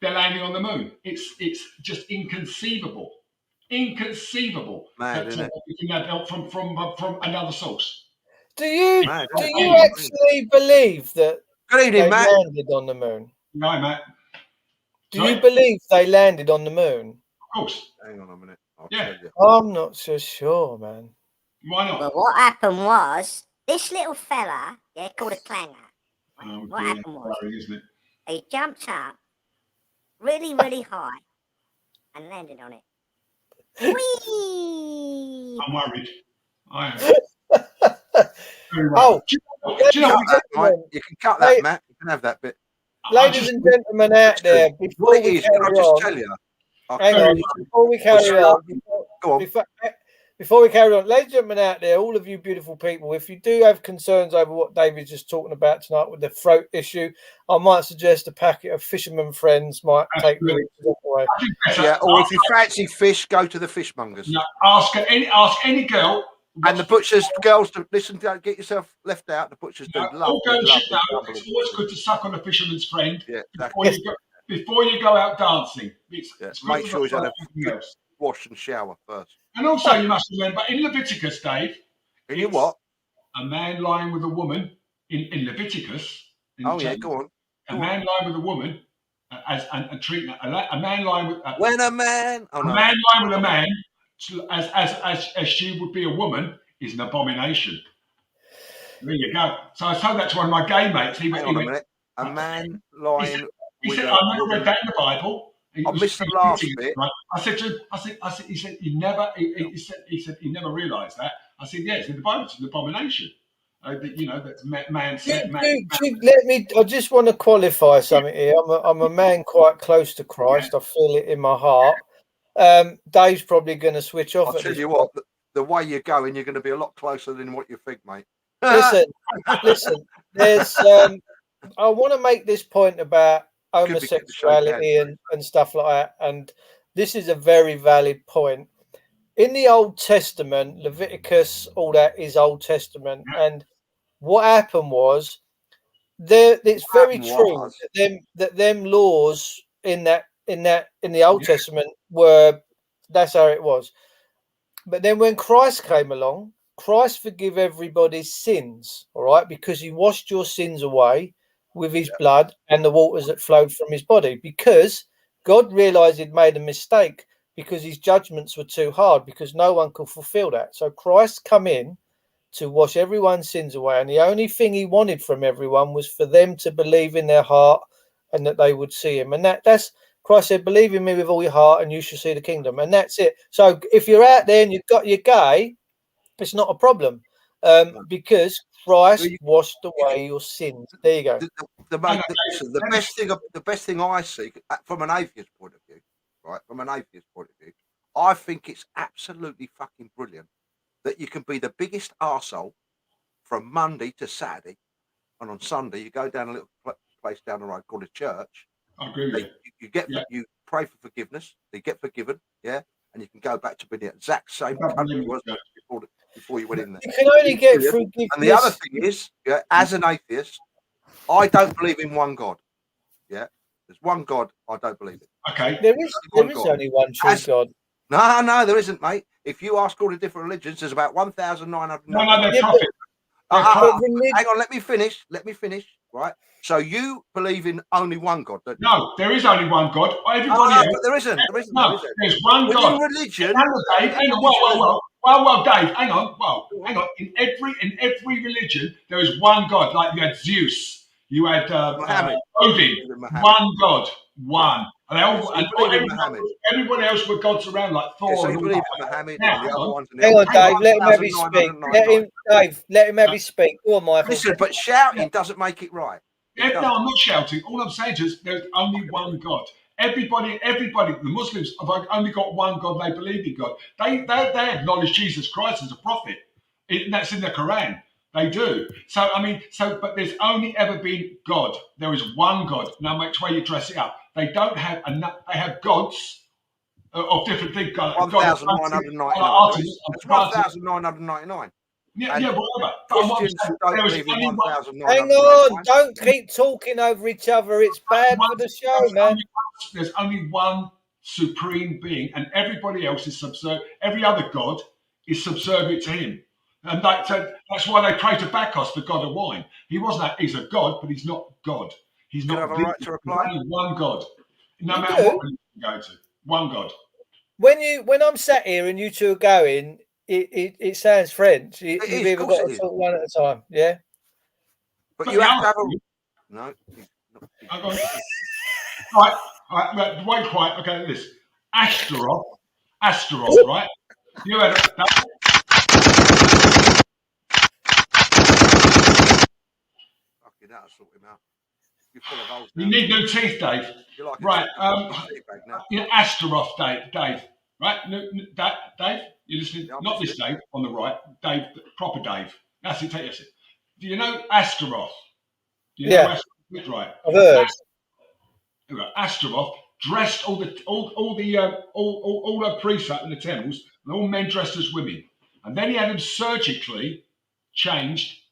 they're landing on the moon. It's just inconceivable Mad, isn't it? we can have help from another source. Do you Mad, do isn't you it? actually believe that Good evening, they Matt. landed on the moon? No, Matt. Do you believe they landed on the moon? Of course. Hang on a minute. I'll Yeah. tell you. I'm not so sure, man. Why not? Well, what happened was this little fella, called a clanger. Oh, What dear. happened was Worrying, isn't it? he jumped up really, really high and landed on it. Whee! I'm worried. I am. Oh, do you know Cut that, gentlemen, Mike. You can cut that, Hey. Matt. You can have that bit. ladies and gentlemen out there, before What it we is, can I carry just on, tell you? hang on, before we carry on, Go on. before we carry on, ladies and gentlemen out there, all of you beautiful people, if you do have concerns over what David's just talking about tonight with the throat issue, I might suggest a packet of Fisherman Friends might take the issues away. Yeah, or if you fancy fish, go to the fishmongers. No, ask any girl. And the butchers, girls, to listen, don't get yourself left out. The butchers do love All girls should know lovely it's always good to suck on a fisherman's friend Yeah, before you go out dancing. It's good make for sure he's had a everything good else. wash and shower first. And also, you must remember in Leviticus, Dave. And you what? A man lying with a woman in Leviticus. Oh yeah, go on. A man lying with a woman and treating a man lying with When a man, a man lying with a man as she would be a woman is an abomination. There you go. So I told that to one of my gay mates. Hang on a minute. A man lying He with said, a I never read that in the Bible. I missed the last bit. Right? I said to him, he said, he never, he said, he never realised that. I said, yeah, it's in the Bible, it's an abomination. That's man said, man. Let me. I just want to qualify something here. I'm a man quite close to Christ. I feel it in my heart. Dave's probably going to switch off. I'll tell you what. The way you're going, you're going to be a lot closer than what you think, mate. Listen. There's. I want to make this point about homosexuality and stuff like that, and this is a very valid point. In the Old Testament, Leviticus, all that is Old Testament, and what happened was it's very true that them laws in the Old Testament were, that's how it was. But then when Christ came along, Christ forgave everybody's sins, all right, because he washed your sins away with his blood and the waters that flowed from his body, because God realized he'd made a mistake, because his judgments were too hard, because no one could fulfill that. So Christ come in to wash everyone's sins away. And the only thing he wanted from everyone was for them to believe in their heart and that they would see him. And that's Christ said, believe in me with all your heart and you shall see the kingdom. And that's it. So if you're out there and you're gay, it's not a problem, because Christ washed away your sins. There you go. The best thing I see from an atheist point of view, right? From an atheist point of view, I think it's absolutely fucking brilliant that you can be the biggest arsehole from Monday to Saturday, and on Sunday you go down a little place down the road called a church. I agree with you. You pray for forgiveness. You get forgiven, yeah, and you can go back to being the exact same country you was before you went in there. You can only get forgiveness. And the other thing is, yeah, as an atheist, I don't believe in one God. Yeah, there's one God. I don't believe it. Okay, there is only one true God. No, there isn't, mate. If you ask all the different religions, there's about 1,900. No, they're prophet. Hang on, let me finish. Right. So you believe in only one God? Don't you? No, there is only one God. Everybody else, but there isn't. No, there's one Within God. religion. Dave, hang on. Well, Dave, hang on. In every religion, there is one God. Like you had Zeus, you had Odin. One God, one. Everybody else were gods around, like Thor. So you believe in Muhammad and the other ones. Hang on, Dave. Let him have his speak. Let him have his speak. Go on, Michael. Listen, but shouting doesn't make it right. No, I'm not shouting. All I'm saying is there's only one God. Everybody, the Muslims have only got one God. They believe in God. They acknowledge Jesus Christ as a prophet. That's in the Quran. They do. But there's only ever been God. There is one God. No matter which way you dress it up. They don't have enough. They have gods of different things. 1,999. That's 1,999. Yeah, whatever. Christians don't believe in 1,999. Hang on, don't keep talking over each other. It's bad for the show, man. There's only one supreme being, and everybody else is subservient. Every other god is subservient to him, and that's why they pray to Bacchus, the god of wine. He's a god, but he's not God. He's not. Have a right to reply. Only one God, no matter what religion you go to. One God. When I'm sat here and you two are going, it sounds French. You've either got to talk one at a time, yeah. But you have to have a no. Right, wait quiet. Okay, this Astaroth, right? You had that. Fucking that'll sort him out. You're full of holes. You need new teeth, Dave. Like right, Astaroth, Dave. Right, Dave. You listening? Not this Dave on the right. Dave, proper Dave. That's it. Take it. Do you know Astaroth? Do you know Astaroth? Right. I've heard. Astaroth dressed all the priests up in the temples, and all men dressed as women, and then he had them surgically changed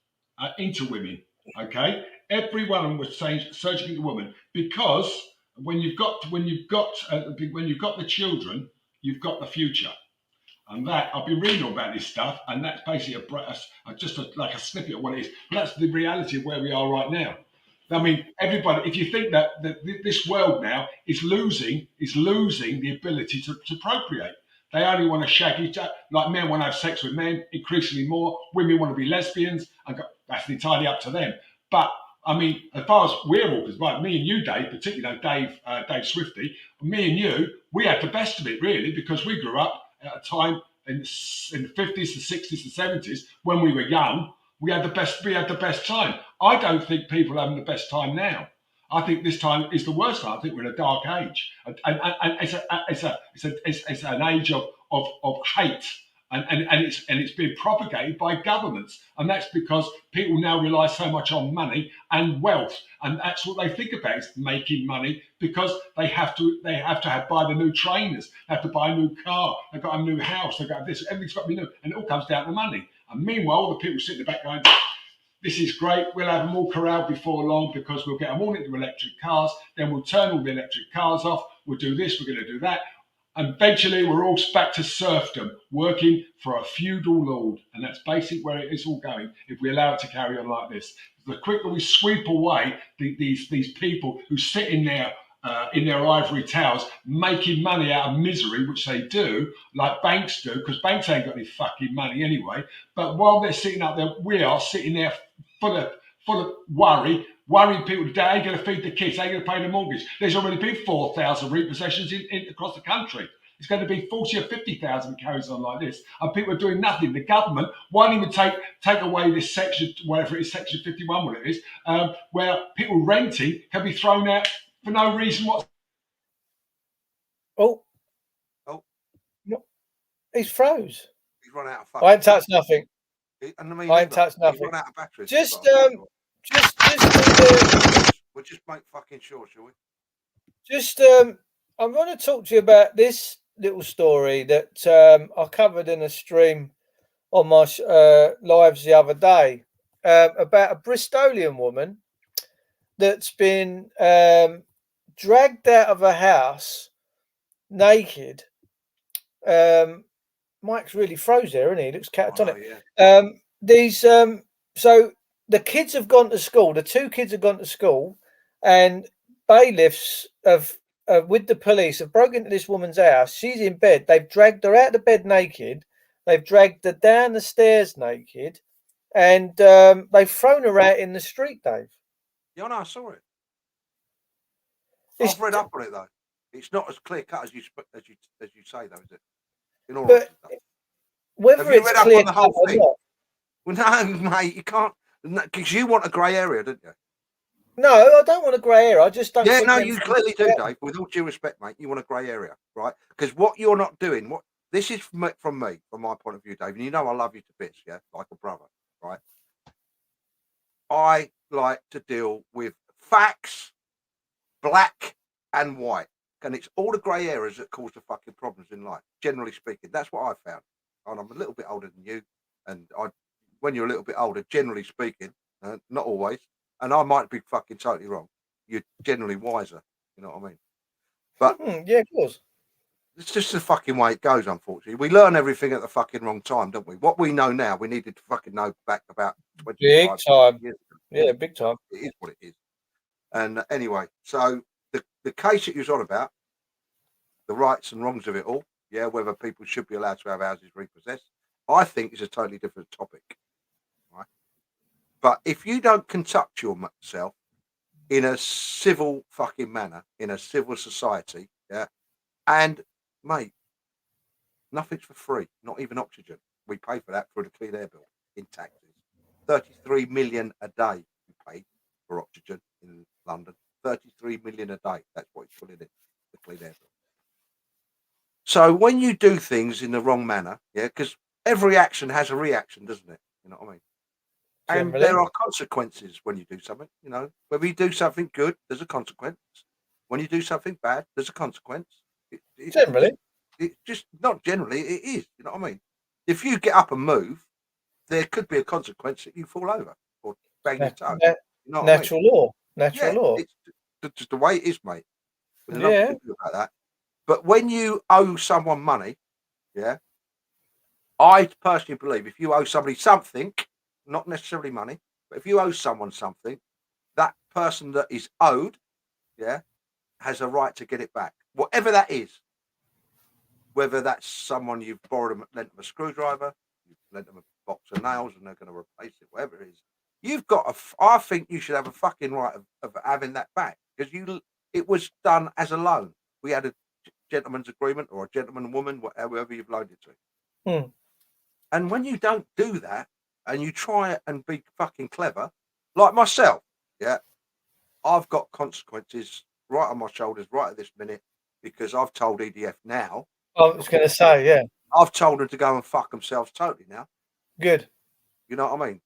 into women. Okay, every one of them was changed surgically into women, because when you've got the children, you've got the future. And that I've been reading all about this stuff, and that's basically like a snippet of what it is. But that's the reality of where we are right now. I mean, everybody. If you think that this world now is losing the ability to procreate, they only want to shag each other. Like men want to have sex with men, increasingly more. Women want to be lesbians, and that's entirely up to them. But I mean, as far as we're all concerned, like me and you, Dave, particularly Dave Swifty, me and you, we had the best of it really, because we grew up at a time in the 50s, the 60s, the 70s when we were young. We had the best time. I don't think people are having the best time now. I think this time is the worst time. I think we're in a dark age, and it's an age of hate, and it's being propagated by governments, and that's because people now rely so much on money and wealth, and that's what they think about is making money, because they have to buy the new trainers, they have to buy a new car, they've got a new house, they've got this, everything's got to be new, and it all comes down to money. And meanwhile, all the people sitting in the back going, this is great, we'll have them all corralled before long, because we'll get them all into electric cars, then we'll turn all the electric cars off, we'll do this, we're going to do that. And eventually we're all back to serfdom, working for a feudal lord. And that's basically where it is all going if we allow it to carry on like this. The quicker we sweep away these people who sit in there in their ivory towers, making money out of misery, which they do, like banks do, because banks ain't got any fucking money anyway. But while they're sitting up there, we are sitting there full of worrying people today. Ain't going to feed the kids, ain't going to pay the mortgage. There's already been 4,000 repossessions across the country. It's going to be 40 or 50,000 carries on like this, and people are doing nothing. The government won't even take away this section, whatever it is, section 51, what it is, where people renting can be thrown out for no reason whatsoever. Oh. No, he's froze. He's run out of I ain't touched nothing. And I mean, I ain't touched nothing. He's run out of batteries. We'll just make fucking sure, shall we? I'm going to talk to you about this little story that I covered in a stream on my lives the other day about a Bristolian woman that's been dragged out of a house naked. Mike's really froze there, isn't he? He looks catatonic. Oh, yeah. So the kids have gone to school. The two kids have gone to school, and bailiffs have, with the police, have broken into this woman's house. She's in bed. They've dragged her out of bed naked. They've dragged her down the stairs naked, and they've thrown her out in the street, Dave. Yeah, no, I saw it. I've read up on it though. It's not as clear cut as you say, though, is it? But whether it's clear cut or not. Well, no, mate, you can't, because you want a grey area, don't you? No, I don't want a grey area. I just don't. Yeah, no, you clearly do, Dave. With all due respect, mate, you want a grey area, right? Because what you're not doing, this is from me, from my point of view, Dave. And you know I love you to bits, yeah, like a brother, right? I like to deal with facts, black and white. And it's all the grey areas that cause the fucking problems in life, generally speaking. That's what I found. And I'm a little bit older than you. And when you're a little bit older, generally speaking, not always, and I might be fucking totally wrong, you're generally wiser. You know what I mean? But yeah, of course. It's just the fucking way it goes, unfortunately. We learn everything at the fucking wrong time, don't we? What we know now, we needed to fucking know back about 25 big time. years ago. Yeah, big time. It is what it is. And anyway, so the case that you was on about, the rights and wrongs of it all, yeah, whether people should be allowed to have houses repossessed, I think is a totally different topic, right? But if you don't conduct yourself in a civil fucking manner, in a civil society, yeah, and mate, nothing's for free, not even oxygen. We pay for that through the clean air bill in taxes. 33 million a day we pay for oxygen in London. 33 million a day. That's what it's putting in the clean air bill. So when you do things in the wrong manner, yeah, because every action has a reaction, doesn't it? You know what I mean? And there are consequences when you do something. You know, whether you do something good, there's a consequence. When you do something bad, there's a consequence. Generally, it's just not generally. It is. You know what I mean? If you get up and move, there could be a consequence that you fall over or bang your toe. You know natural law. Natural law. It's just the way it is, mate. There's Yeah. nothing to do about that. But when you owe someone money, yeah, I personally believe if you owe somebody something, not necessarily money, but if you owe someone something, that person that is owed, yeah, has a right to get it back, whatever that is. Whether that's someone you've borrowed lent them a screwdriver, you've lent them a box of nails, and they're going to replace it, whatever it is. You've got I think you should have a fucking right of having that back because it was done as a loan. We had a gentleman's agreement or a gentleman and woman, whatever you've loaned it to. And when you don't do that and you try and be fucking clever, like myself, yeah, I've got consequences right on my shoulders right at this minute because I've told EDF now. I was going to say, yeah. I've told them to go and fuck themselves totally now. Good. You know what I mean?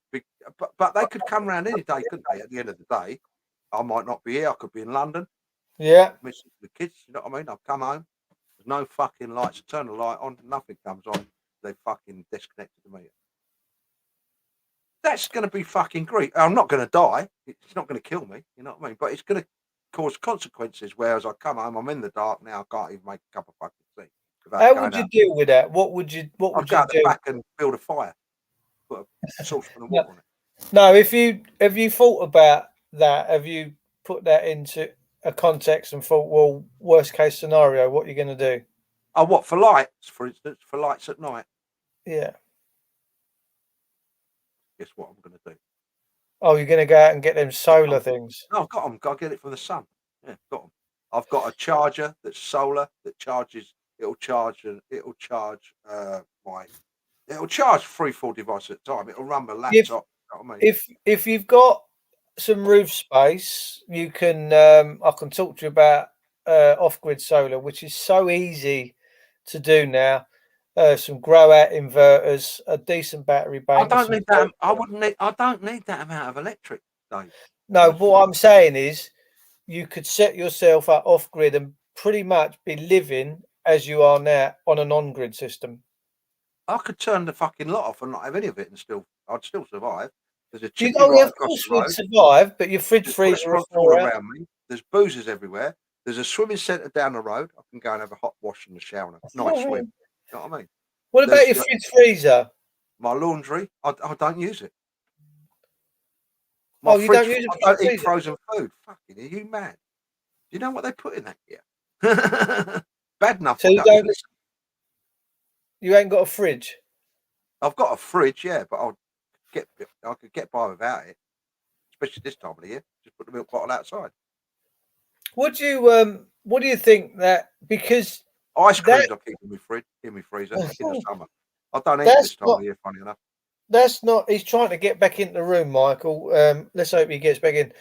But they could come around any day, couldn't they? At the end of the day, I might not be here. I could be in London. Yeah. Missing the kids. You know what I mean? I'll come home. There's no fucking lights. Turn the light on. Nothing comes on. They fucking disconnected the meter. That's going to be fucking great. I'm not going to die. It's not going to kill me. You know what I mean? But it's going to cause consequences. Whereas I come home, I'm in the dark now. I can't even make a cup of fucking tea. How would you deal with that? What would you do? I'd go out the back and build a fire. Put a saucepan of water on it. No, have you thought about that? Have you put that into a context and thought, well, worst case scenario, what are you going to do? Oh, what, for lights, for instance, for lights at night? Yeah. Guess what I'm going to do? Oh, you're going to go out and get them solar things. No, I've got them. Got to get it from the sun. Yeah, got them. I've got a charger that's solar that charges. It'll charge it'll charge 3-4 devices at a time. It'll run my laptop. If- you know what I mean? If you've got some roof space, you can. I can talk to you about off-grid solar, which is so easy to do now. Some grow out inverters, a decent battery bank. I don't need that. I don't need that amount of electric, Dave. No, what I'm saying is, you could set yourself up off-grid and pretty much be living as you are now on an on-grid system. I could turn the fucking lot off and not have any of it, and I'd still survive. There's a You chicken know, right of across course the we'd road. survive, but your fridge There's freezer will restaurants all fall out. around me. There's boozers everywhere. There's a swimming centre down the road. I can go and have a hot wash in the shower. Nice swim. You know what I mean? What about your There's fridge freezer? my laundry. I don't use it. Oh, you don't use it for I don't the eat freezer? frozen food. Fucking, are you mad? Do you know what they put in that gear? Bad enough. So I you don't- don't- listen, You ain't got a fridge. I've got a fridge, yeah, but I could get by without it, especially this time of the year. Just put the milk bottle outside. What do you think that because Ice creams That- I keep in my fridge, in my freezer in the summer. I don't eat That's this time not- of year, funny enough. that's not he's trying to get back into the room, Michael. Let's hope he gets back in.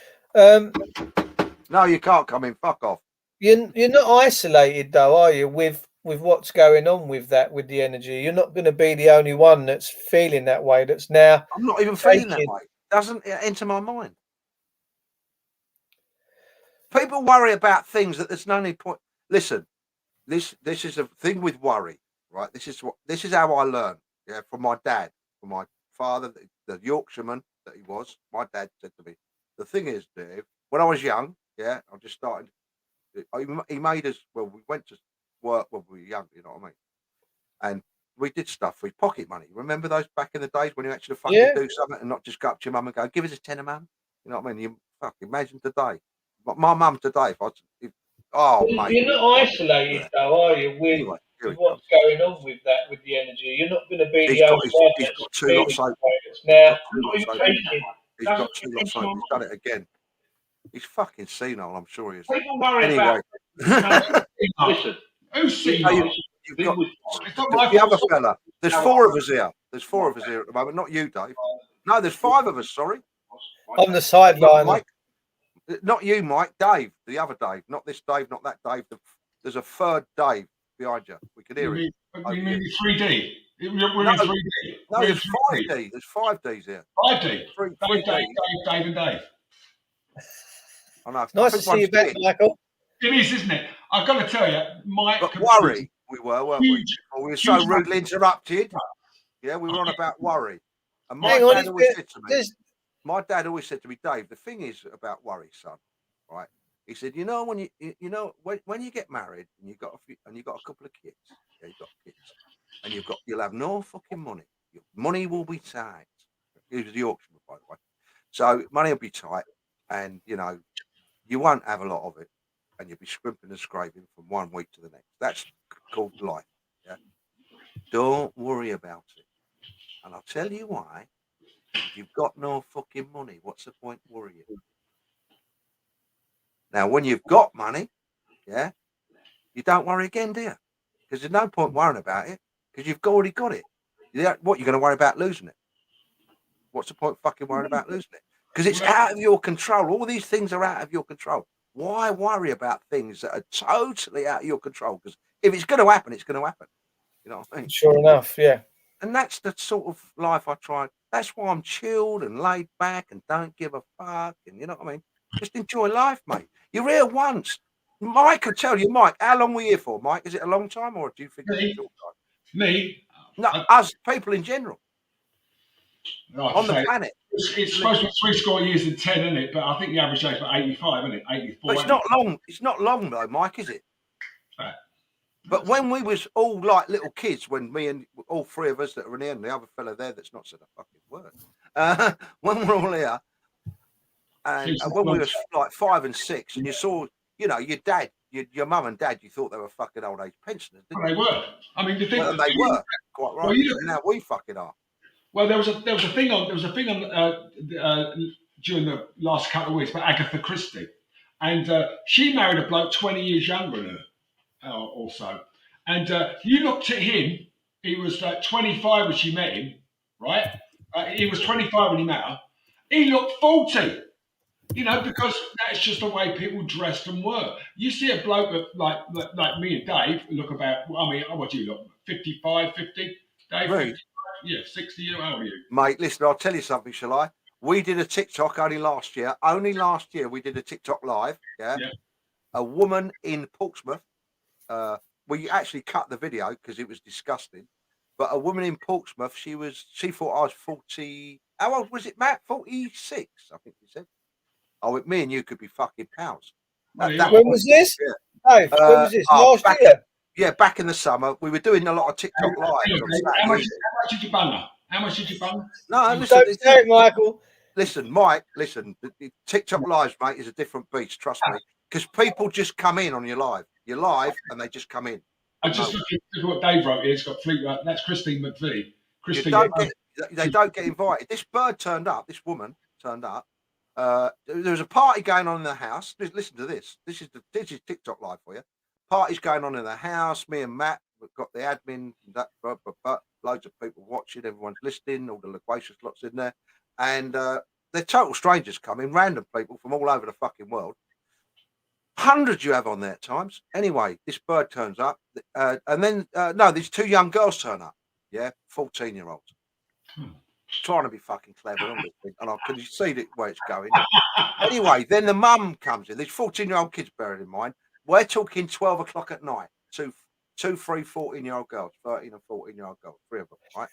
No, you can't come in. Fuck off. You're not isolated though, are you, with what's going on with the energy? You're not going to be the only one that's feeling that way. That's now I'm not even feeling that Taking- way. Doesn't it enter my mind? People worry about things that there's no need point. Listen, this is a thing with worry, right? This is how I learned. Yeah, from my dad, from my father, the Yorkshireman that he was. My dad said to me, "The thing is, Dave, when I was young, yeah, I just started. He made us. Well, we went to work when we were young. You know what I mean? And we did stuff with pocket money. Remember those back in the days when you actually fucking Yeah. do something and not just go up to your mum and go, "Give us a tenner, mum." You know what I mean? You fucking imagine today. But my mum today, mate. You're not isolated though, are you, with Anyway, here with we what's going on with the energy? You're not going to be He's the got only his- one he's that's got two feeling lots the open. way it's He's now. got two lots open. He's got two lots open. He's done it again. He's fucking senile, I'm sure he is. People worry Anyway, about. Listen, Who's you seen know, it? you've thing got with It's not my the other fault. fella. There's four of us here. There's four of us here at the moment. Not you, Dave. No, there's five of us. Sorry. On the Not sideline. Mike. Not you, Mike. Dave. The other Dave. Not this Dave. Not that Dave. There's a third Dave behind you. We can hear it. You mean 3D? We're No, in 3D. No, We're in there's 3D. 5D. There's 5Ds here. 5D. Three Dave, Ds. Dave, and Dave. I know. Nice to see you back, Michael. It is, isn't it? I've got to tell you, Mike. But worry, we were, weren't we? Huge, Before we were so huge rudely interrupted. Yeah, we were on about worry. And my Hang on, dad always said to me, there's- my dad always said to me, Dave, the thing is about worry, son, right? He said, you know, when when you get married and you got a couple of kids, yeah, you've got kids, and you'll have no fucking money. Your money will be tight. He was the Yorkshireman, by the way. So money will be tight, and you know, you won't have a lot of it, and you'll be scrimping and scraping from one week to the next. That's called life. Yeah. Don't worry about it. And I'll tell you why. If you've got no fucking money, what's the point worrying? Now, when you've got money, yeah, you don't worry again, do you? Because there's no point worrying about it because you've already got it. What, you're going to worry about losing it? What's the point fucking worrying about losing it? Because it's out of your control. All these things are out of your control. Why worry about things that are totally out of your control? Because if it's going to happen, it's going to happen. You know what I mean? Sure enough, yeah. And that's the sort of life I try. That's why I'm chilled and laid back and don't give a fuck. And you know what I mean? Just enjoy life, mate. You're here once. Mike could tell you, Mike, how long were you here for, Mike? Is it a long time or do you think it's a short time? Me, No, us people in general like on I the say, planet. it's supposed to be 3 score years and 10, isn't it? But I think the average age is about 85, isn't it? 84. But it's not long. It's not long though, Mike, is it? Right. But when we was all like little kids, when me and all three of us that are in here and the other fella there that's not said a fucking word, when we're all here, and when we were like 5 and 6, and you you know, your dad, your mum and dad, you thought they were fucking old age pensioners, didn't Well, they were. I mean, the thing. you? Well, they were quite right. Well, you And now we fucking are. Well, there was a thing on during the last couple of weeks about Agatha Christie, and she married a bloke 20 years younger than her, or so. And you looked at him; he was 25 when she met him, right? He was 25 when he met her. He looked 40. You know, because that's just the way people dressed and were. You see a bloke like me and Dave look about. I mean, what do you look? 55, 50? Dave, Right. 55? Yeah, 60. How old are you? Mate, listen, I'll tell you something, shall I? We did a TikTok only last year. Only last year we did a TikTok live. Yeah. Yeah. A woman in Portsmouth. We actually cut the video because it was disgusting. But a woman in Portsmouth, she thought I was 40. How old was it, Matt? 46, I think he said. Oh, me and you could be fucking pals. Well, yeah. When was this? Yeah. Hey, when was this? Last back year? Yeah, back in the summer. We were doing a lot of TikTok lives on How much Saturday. did you bung her? How much did you bung her? No, Don't listen, say it, Michael. listen, Mike, listen. The TikTok lives, mate, is a different beast. Trust me, because people just come in on your live. You're live, and they just come in. I just look at what Dave wrote here. It's got Fleetwood. That's Christine McVie. They don't get invited. This bird turned up. This woman turned up. There was a party going on in the house. Listen to this. This is TikTok live for you. Party's going on in the house. Me and Matt, we've got the admin. Loads of people watching. Everyone's listening. All the loquacious lots in there, and they're total strangers coming. Random people from all over the fucking world. Hundreds you have on there at times. Anyway, this bird turns up, and then these two young girls turn up. Yeah, 14-year-olds. Trying to be fucking clever, and can you see where it's going? Anyway, then the mum comes in. These 14-year-old kids, bearing in mind, we're talking 12 o'clock at night. Two, 3, 14-year-old girls, 13 and 14-year-old girls, 3 of them, right?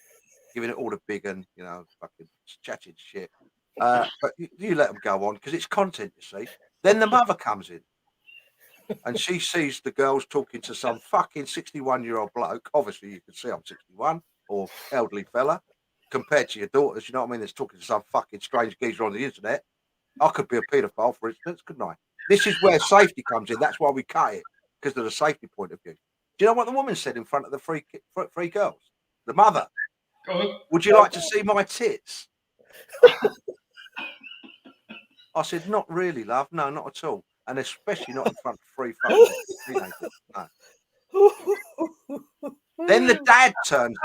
Giving it all the big and, fucking chatting shit. But you let them go on because it's content, you see. Then the mother comes in. And she sees the girls talking to some fucking 61-year-old bloke. Obviously, you can see I'm 61, or elderly fella, compared to your daughters. You know what I mean? That's talking to some fucking strange geezer on the internet. I could be a paedophile, for instance, couldn't I? This is where safety comes in. That's why we cut it, because of the safety point of view. Do you know what the woman said in front of the three girls? The mother. Would you like to see my tits? I said, not really, love. No, not at all. And especially not in front of 3 fucking teenagers. No. Then the dad turns.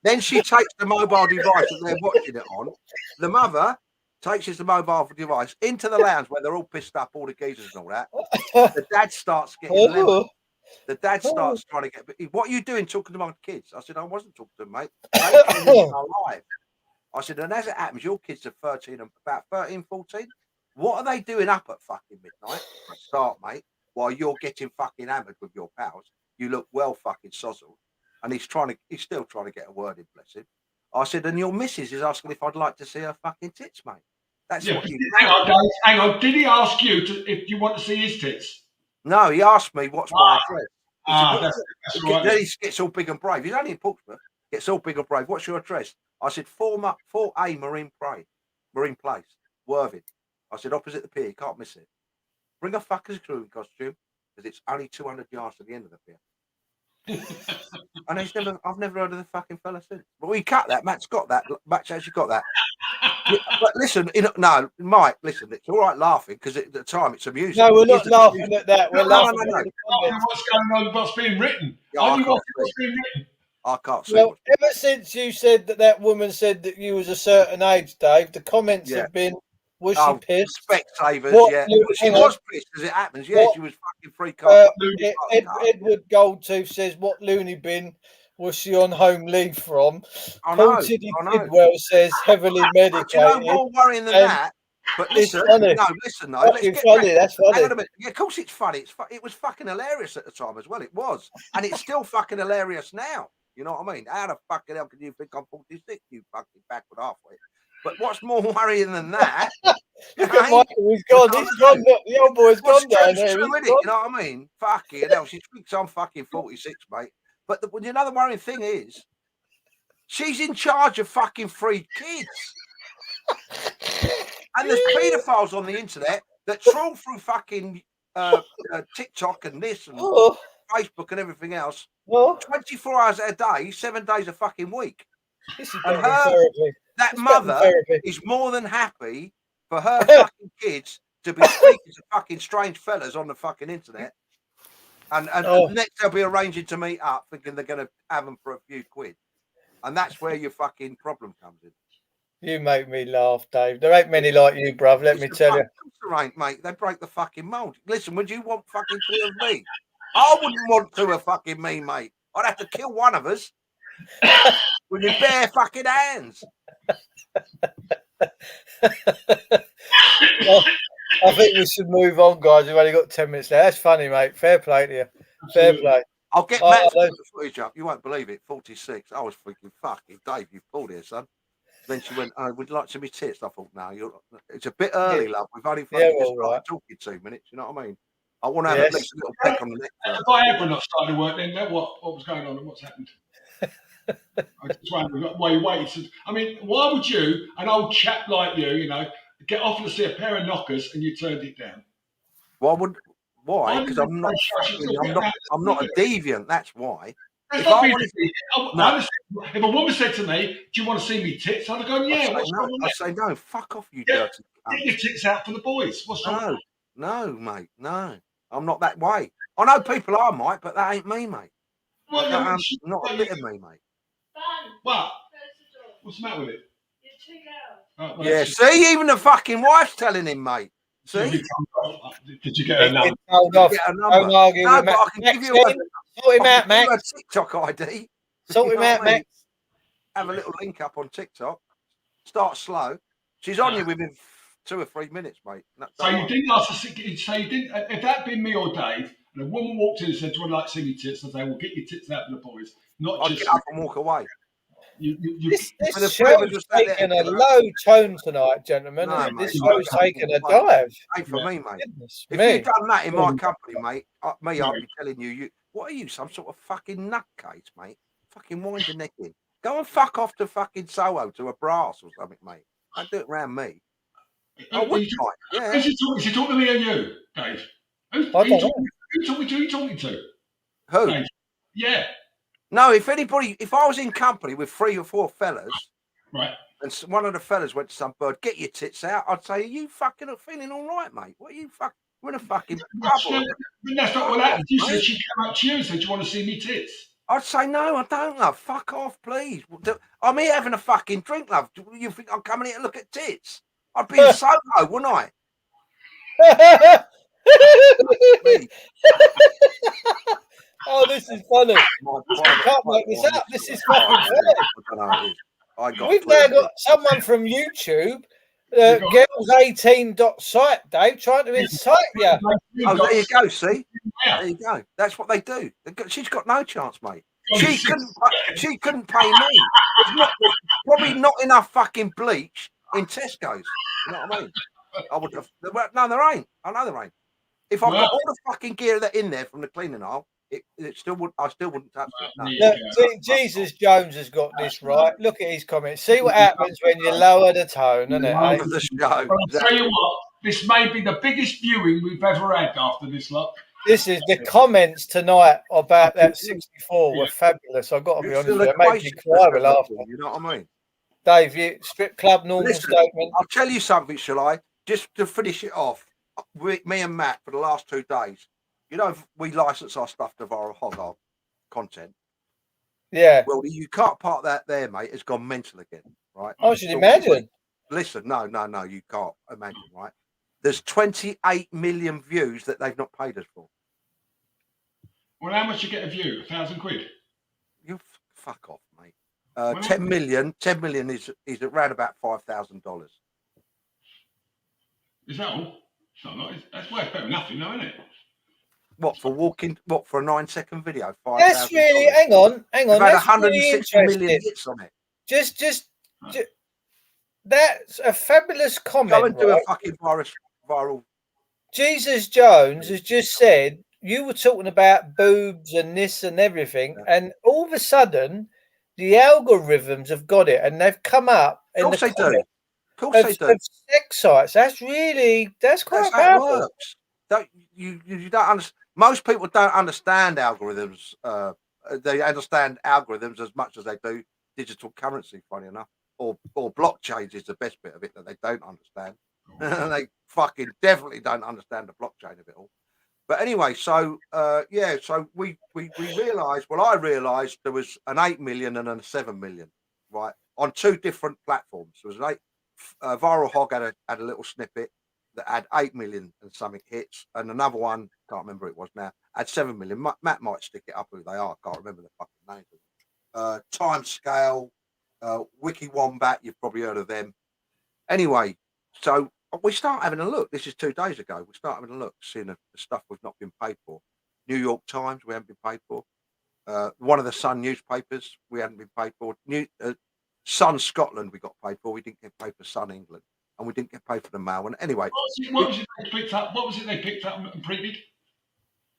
Then she takes the mobile device that they're watching it on. The mother takes the mobile device into the lounge where they're all pissed up, all the geezers and all that. The dad starts getting lemon. The dad starts trying to get. What are you doing talking to my kids? I said, I wasn't talking to them, mate. They came in our live. I said, and as it happens, your kids are 13 and about 13, 14. What are they doing up at fucking midnight? For a start, mate, while you're getting fucking hammered with your pals. You look well fucking sozzled. And he's still trying to get a word in, bless him. I said, and your missus is asking if I'd like to see her fucking tits, mate. That's what you hang on. Did he ask you if you want to see his tits? No, he asked me what's my address. That's right. Then he gets all big and brave. He's only in Portsmouth. Gets all big and brave. What's your address? I said 4A Marine Place, Worthing. I said opposite the pier. You can't miss it. Bring a fucker's crewing costume because it's only 200 yards to the end of the pier. And I've never heard of the fucking fella since. But we cut that. Matt's got that. Matt's actually got that. But listen, no, Mike, listen, it's all right laughing because at the time it's amusing. No, we're not laughing at that. We're laughing at the comments. What's going on? What's being written? I can't see. Well, ever since you said that woman said that you was a certain age, Dave, the comments have been, was she pissed? Specsavers, yeah. She was pissed as it happens. Yeah, she was fucking freak out. Edward Goldtooth says, what loony bin was she on home leave from? I know. Tidwell says, heavily medicated. Do you know more worrying than that? But listen, funny. Listen, though. That's funny. Hang on a minute. Yeah, of course it's funny. It was fucking hilarious at the time as well. It was. And it's still fucking hilarious now. You know what I mean? How the fucking hell can you think I'm 46, you fucking backward halfway? But what's more worrying than that? Look at Michael, he's gone. He's gone. The old boy's gone down there. You know what I mean? Fucking hell, she thinks I'm fucking 46, mate. But the other worrying thing is, she's in charge of fucking 3 kids. And there's paedophiles on the internet that trawl through fucking TikTok and this and Oh, Facebook and everything else, well, 24 hours a day, 7 days a fucking week. this is And better than therapy. that It's better than mother therapy. is more than happy for her fucking kids to be speaking to fucking strange fellas on the fucking internet. And Oh. next they'll be arranging to meet up, thinking they're going to have them for a few quid. And that's where your fucking problem comes in. You make me laugh, Dave. There ain't many like you, bruv. Let me tell you. There ain't, mate. They break the fucking mold. Listen, would you want fucking 2 of me? I wouldn't want 2 of fucking me, mate. I'd have to kill one of us with your bare fucking hands. Well, I think we should move on, guys. We've only got 10 minutes left. That's funny, mate. Fair play to you. Fair play. I'll get Oh, Matt to those- put the footage up. You won't believe it. 46. I was thinking, fucking Dave, you've pulled here, son. Then she went, "Oh, would you like to be tits?" I thought, "No, it's a bit early, love. We've only Yeah, fucking just all started right. talking 2 minutes. You know what I mean? I want to have Yes. at least a little peck on the neck. If I ever not started work, then what was going on and what's happened? I just wonder why you waited. I mean, why would you, an old chap like you, get offered to see a pair of knockers and you turned it down? Why? Why Because did I'm not. you- I'm not a deviant. That's why. There's If not I been- wanted- honestly, if a woman said to me, "Do you want to see me tits?" I'd have gone, "Yeah." I'd What's say wrong no. with I'd that? say no. Fuck off, you Yeah. dirty Get cunt. your tits out for the boys. What's wrong? No, mate. No, I'm not that way. I know people are, mate, but that ain't me, mate. Well, then, Not a bit of me, mate. what? What's the matter with it? Oh, well, Yeah, that's- see, even the fucking wife's telling him, mate. See, Did you get her number? Hold off. get a Don't number. argue No, with but Max. I can give you Maxine, sort him out, Max. a TikTok ID. Sort You him know out, what I mean? Max. Have a little link up on TikTok. Start slow. She's on you within 2 or 3 minutes, mate. No, So don't you worry. didn't ask to so you didn't. If that'd been me or Dave, and a woman walked in and said, "Do you like to see me tits?" I'd say, "Well, get your tits out for the boys." Not I'd just get up and walk away. you. This For the show's privilege of sat there taking a together. low tone tonight, gentlemen. No, isn't it? This mate, show's no, taking a mate. dive. Ain't for me, mate. Goodness If me. you'd done that in my Oh, company, mate, I'd Right. be telling you, what are you, some sort of fucking nutcase, mate? Fucking wind your neck in. Go and fuck off to fucking Soho to a brass or something, mate. Don't do it around me. I would, mate. Yeah. Is he talking to me or you, Dave? Who I you don't talking, who talking to? Who you talking to? Who? Dave. Yeah. No, if I was in company with 3 or 4 fellas, Right. and one of the fellas went to some bird, get your tits out, I'd say, are you fucking feeling all right, mate? What are you fucking, we're in a fucking bubble. But that's not what happened. You said Mate. she came up to you and said, "Do you want to see me tits?" I'd say, no, I don't, love. Fuck off, please. I'm here having a fucking drink, love. Do you think I'm coming here to look at tits? I'd be in Soho, wouldn't I? Me. Oh, this is funny. My I can't make this up. This is fucking funny. I don't know what it is. I got We've now got someone from YouTube, girls18.site, Dave, trying to incite you. Oh, there you go. See, there you go. That's what they do. She's got no chance, mate. She couldn't pay me. There's probably not enough fucking bleach in Tesco's. You know what I mean? I would have. No, there ain't. I know there ain't. If I've got all the fucking gear that in there from the cleaning aisle, it still would. I still wouldn't touch it. No. Look, Jesus Jones has got this right. Look at his comments. See what happens when you lower the tone, isn't it? Love eh? the show. I'll tell you what, this may be the biggest viewing we've ever had after this lot. This is the comments tonight about that 64 were fabulous. I've got to be It's honest still with you. It makes me equation cry with for laughter. football, you know what I mean? Dave, you strip club normal Listen, statement. I'll tell you something, shall I? Just to finish it off, me and Matt for the last 2 days, you know, we license our stuff to Viral Hog content. Yeah, Well, you can't park that there, mate. It's gone mental again, right? I should imagine. Listen, no, you can't imagine, right? There's 28 million views that they've not paid us for. Well, how much you get a view? £1,000? You fuck off, mate. 10 million is around about $5,000. Is that all? It's not a lot. That's worth better than nothing, though, isn't it? What for for a 9-second video? That's $5,000. really, hang on. We've had That's really 160 million interesting. hits on it. Just, that's a fabulous Go comment. and do right? a fucking viral. Jesus Jones has just said you were talking about boobs and this and everything, and all of a sudden the algorithms have got it, and they've come up. Of course they do. Of course Of they do. sex sites. That's quite That's how it powerful. works. you don't understand. Most people don't understand algorithms. They understand algorithms as much as they do digital currency. Funny enough, or blockchains is the best bit of it that they don't understand. They fucking definitely don't understand the blockchain of it all. But anyway, so so we realised. Well, I realised there was an 8 million and a 7 million, right, on two different platforms. There was an 8. Viral Hog had a little snippet that had 8 million and something hits, and another one, can't remember who it was now, had 7 million. Matt might stick it up who they are. Can't remember the fucking names. Timescale, Wiki Wombat. You've probably heard of them. Anyway, so we start having a look. This is 2 days ago. We start having a look, seeing the stuff we've not been paid for. New York Times, we haven't been paid for. One of the Sun newspapers, we hadn't been paid for. Sun Scotland, we got paid for. We didn't get paid for Sun England, and we didn't get paid for the Mail. And anyway, what was it they picked up? What was it they picked up and printed?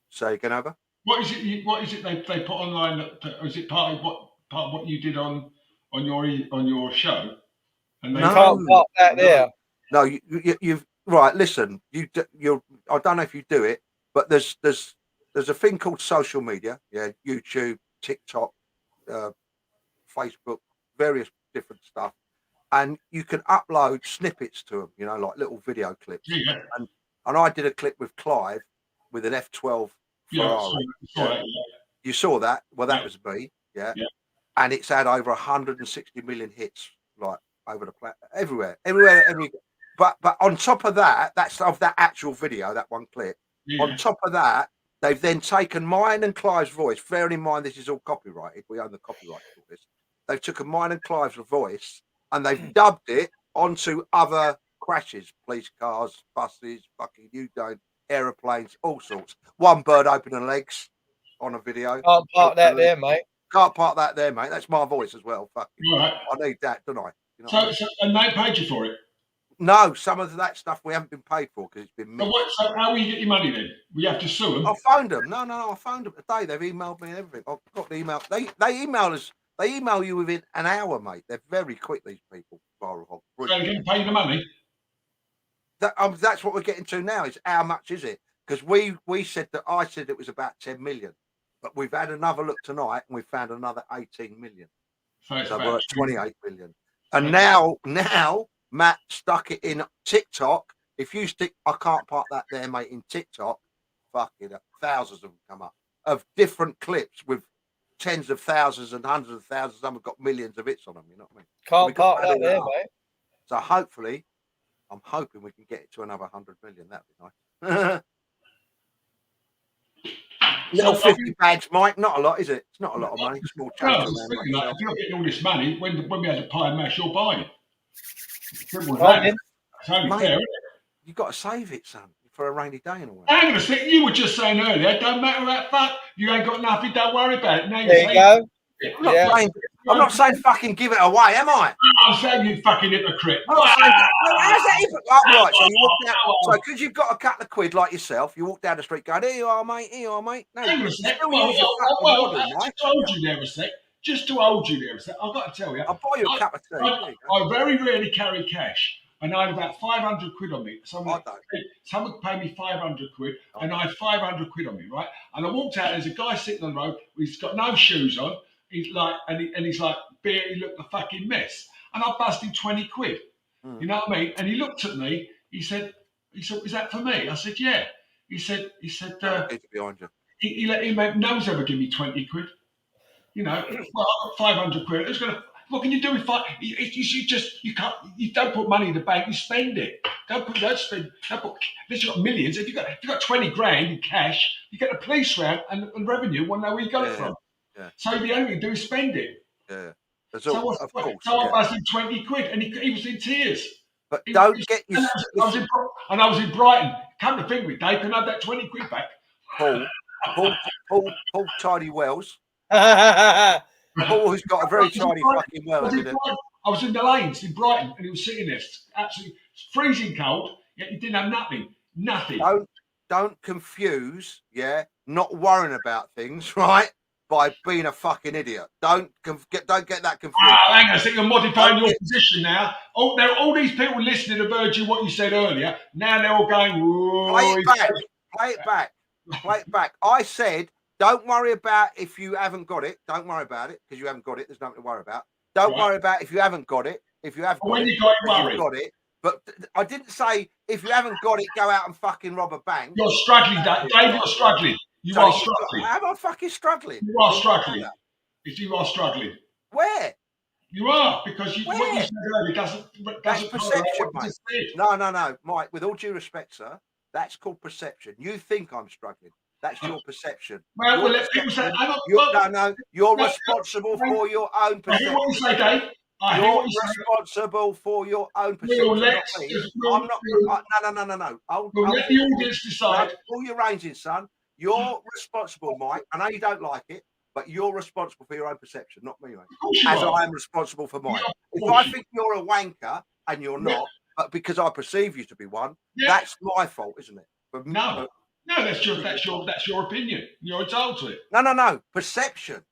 Say again, over. What is it they put online? Is it part of what you did on your show? And they Can't park that there. No, you've right. Listen, you're. I don't know if you do it, but there's a thing called social media. Yeah, YouTube, TikTok, Facebook, various different stuff, and you can upload snippets to them. You know, like little video clips. Yeah. And I did a clip with Clive with an F12 Ferrari. You saw that? Well, that was me. Yeah. And it's had over 160 million hits, like over the planet, everywhere. But on top of that, that's of that actual video, that one clip. Yeah. On top of that, they've then taken mine and Clive's voice. Bearing in mind, this is all copyrighted. We own the copyright for this. They've taken mine and Clive's voice and they've dubbed it onto other crashes, police cars, buses, fucking you don't, aeroplanes, all sorts. One bird opening legs on a video. Can't park that there, mate. Can't park that there, mate. That's my voice as well. Fucking, right. I need that, don't I? You know so and they paid you for it? No, some of that stuff we haven't been paid for because it's been missed. So how will you get your money then? We have to sue them? I phoned them. No, I phoned them today. They've emailed me and everything. I've got the email. They email us. They email you within an hour, mate. They're very quick, these people. Viral Hog. So they're getting paid the money? That's what we're getting to now, is how much is it? Because we said that I said it was about 10 million. But we've had another look tonight and we found another 18 million. So we're at 28 million. And now Matt stuck it in TikTok. If you stick, I can't park that there, mate, in TikTok, fucking thousands of them come up of different clips with tens of thousands and hundreds of thousands. Some have got millions of hits on them, you know what I mean? Can't park that there, mate. So hopefully, I'm hoping we can get it to another 100 million. That'd be nice. Little 50 bags, Mike. Not a lot, is it? It's not a lot of money. Small change. If you're not getting all this money, when we had a pie and mash, you'll buy it. Mate, you've got to save it, son, for a rainy day and all that. Hang on a second. You were just saying earlier, don't matter that fuck. You ain't got nothing. Don't worry about it. Now there you go. I'm not saying fucking give it away, am I? I'm saying you fucking hypocrite. How's that hypocrite? Right, so you walk down. So because you've got a couple of quid like yourself, you walk down the street going, "Here you are, mate. Here you are, mate." No, hang on a sec. Just to hold you there a sec. I've got to tell you. I'll buy you a cup of tea. I very rarely carry cash, and I had about 500 quid on me. Someone paid me 500 quid, and I had 500 quid on me, right? And I walked out. There's a guy sitting on the road. He's got no shoes on. He's like, he's like, he looked a fucking mess. And I busted 20 quid. You know what I mean? And he looked at me. He said, "Is that for me?" I said, "Yeah." He said, behind you. No one's ever given me 20 quid. You know, well, I've got 500 quid. It's gonna. What can you do with five? You can't. You don't put money in the bank. You spend it. Don't put. Unless you've got millions. If you got 20 grand in cash, you get a police round and revenue. Won't know where you got it from. Yeah. So the only thing to do is spend it. Yeah. So I busted 20 quid, and he was in tears. But don't get you. I was in Brighton. Come to think of it, Dave, can I have that 20 quid back? Paul Tidy Wells. Paul, who's got a very tidy fucking well. I was in the lanes in Brighton, and he was sitting there, absolutely freezing cold. Yet he didn't have nothing. Don't confuse, not worrying about things, right? By being a fucking idiot. Don't get that confused. Hang on a second, you're modifying your position now. All these people listening have heard what you said earlier. Now they're all going, Play it back. Play it back. I said, don't worry about if you haven't got it. Don't worry about it because you haven't got it. There's nothing to worry about. Don't Right. worry about if you haven't got it. If you have got When it, you got it, because worry. you've got it. But I didn't say if you haven't got it, go out and fucking rob a bank. You're struggling, Dave. You're struggling. You So are you've got- struggling. How am I fucking struggling? You are struggling. If you are struggling, Where? you are because what you Where? said earlier doesn't That's perception, what you mate. just said. No, Mike. With all due respect, sir, that's called perception. You think I'm struggling. That's your perception. Well, Your let people say, perception- hang on, you're no, responsible for your own I hear what you perception. say, Dave. I hear You're what you say. responsible for your own perception. We'll not let, me. we'll, I'm not. we'll, No. Hold let the audience decide. No, pull your reins in, son. You're responsible, Mike. I know you don't like it, but you're responsible for your own perception, not me, mate. Of course you As are. I am responsible for mine. Yeah, of If course I you think you're a wanker and you're Yeah. not, but because I perceive you to be one, Yeah. that's my fault, isn't it? No, that's your opinion. You're entitled to it. No. Perception.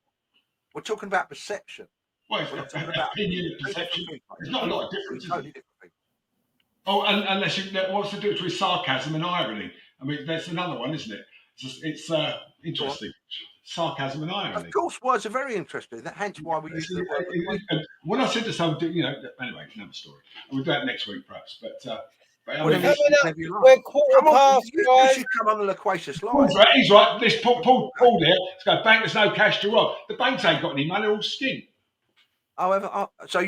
We're talking about perception. Well, We're not it's talking about opinion and two different perception. things, mate. There's not a lot of difference, is Totally it? different things. Oh, unless you what's the difference with sarcasm and irony? I mean, that's another one, isn't it? It's interesting. Sarcasm and irony. Of course, words are very interesting. Hence why we use the word. And when I said to someone, anyway, another story. And we'll do that next week, perhaps. But I Whatever mean, you like. We're quarter Come on, past, you guys. should come on the Loquacious Live. Paul's right. He's right. This Paul there. It's got bank. There's no cash to rob. The banks ain't got any money. They're all skint. However, so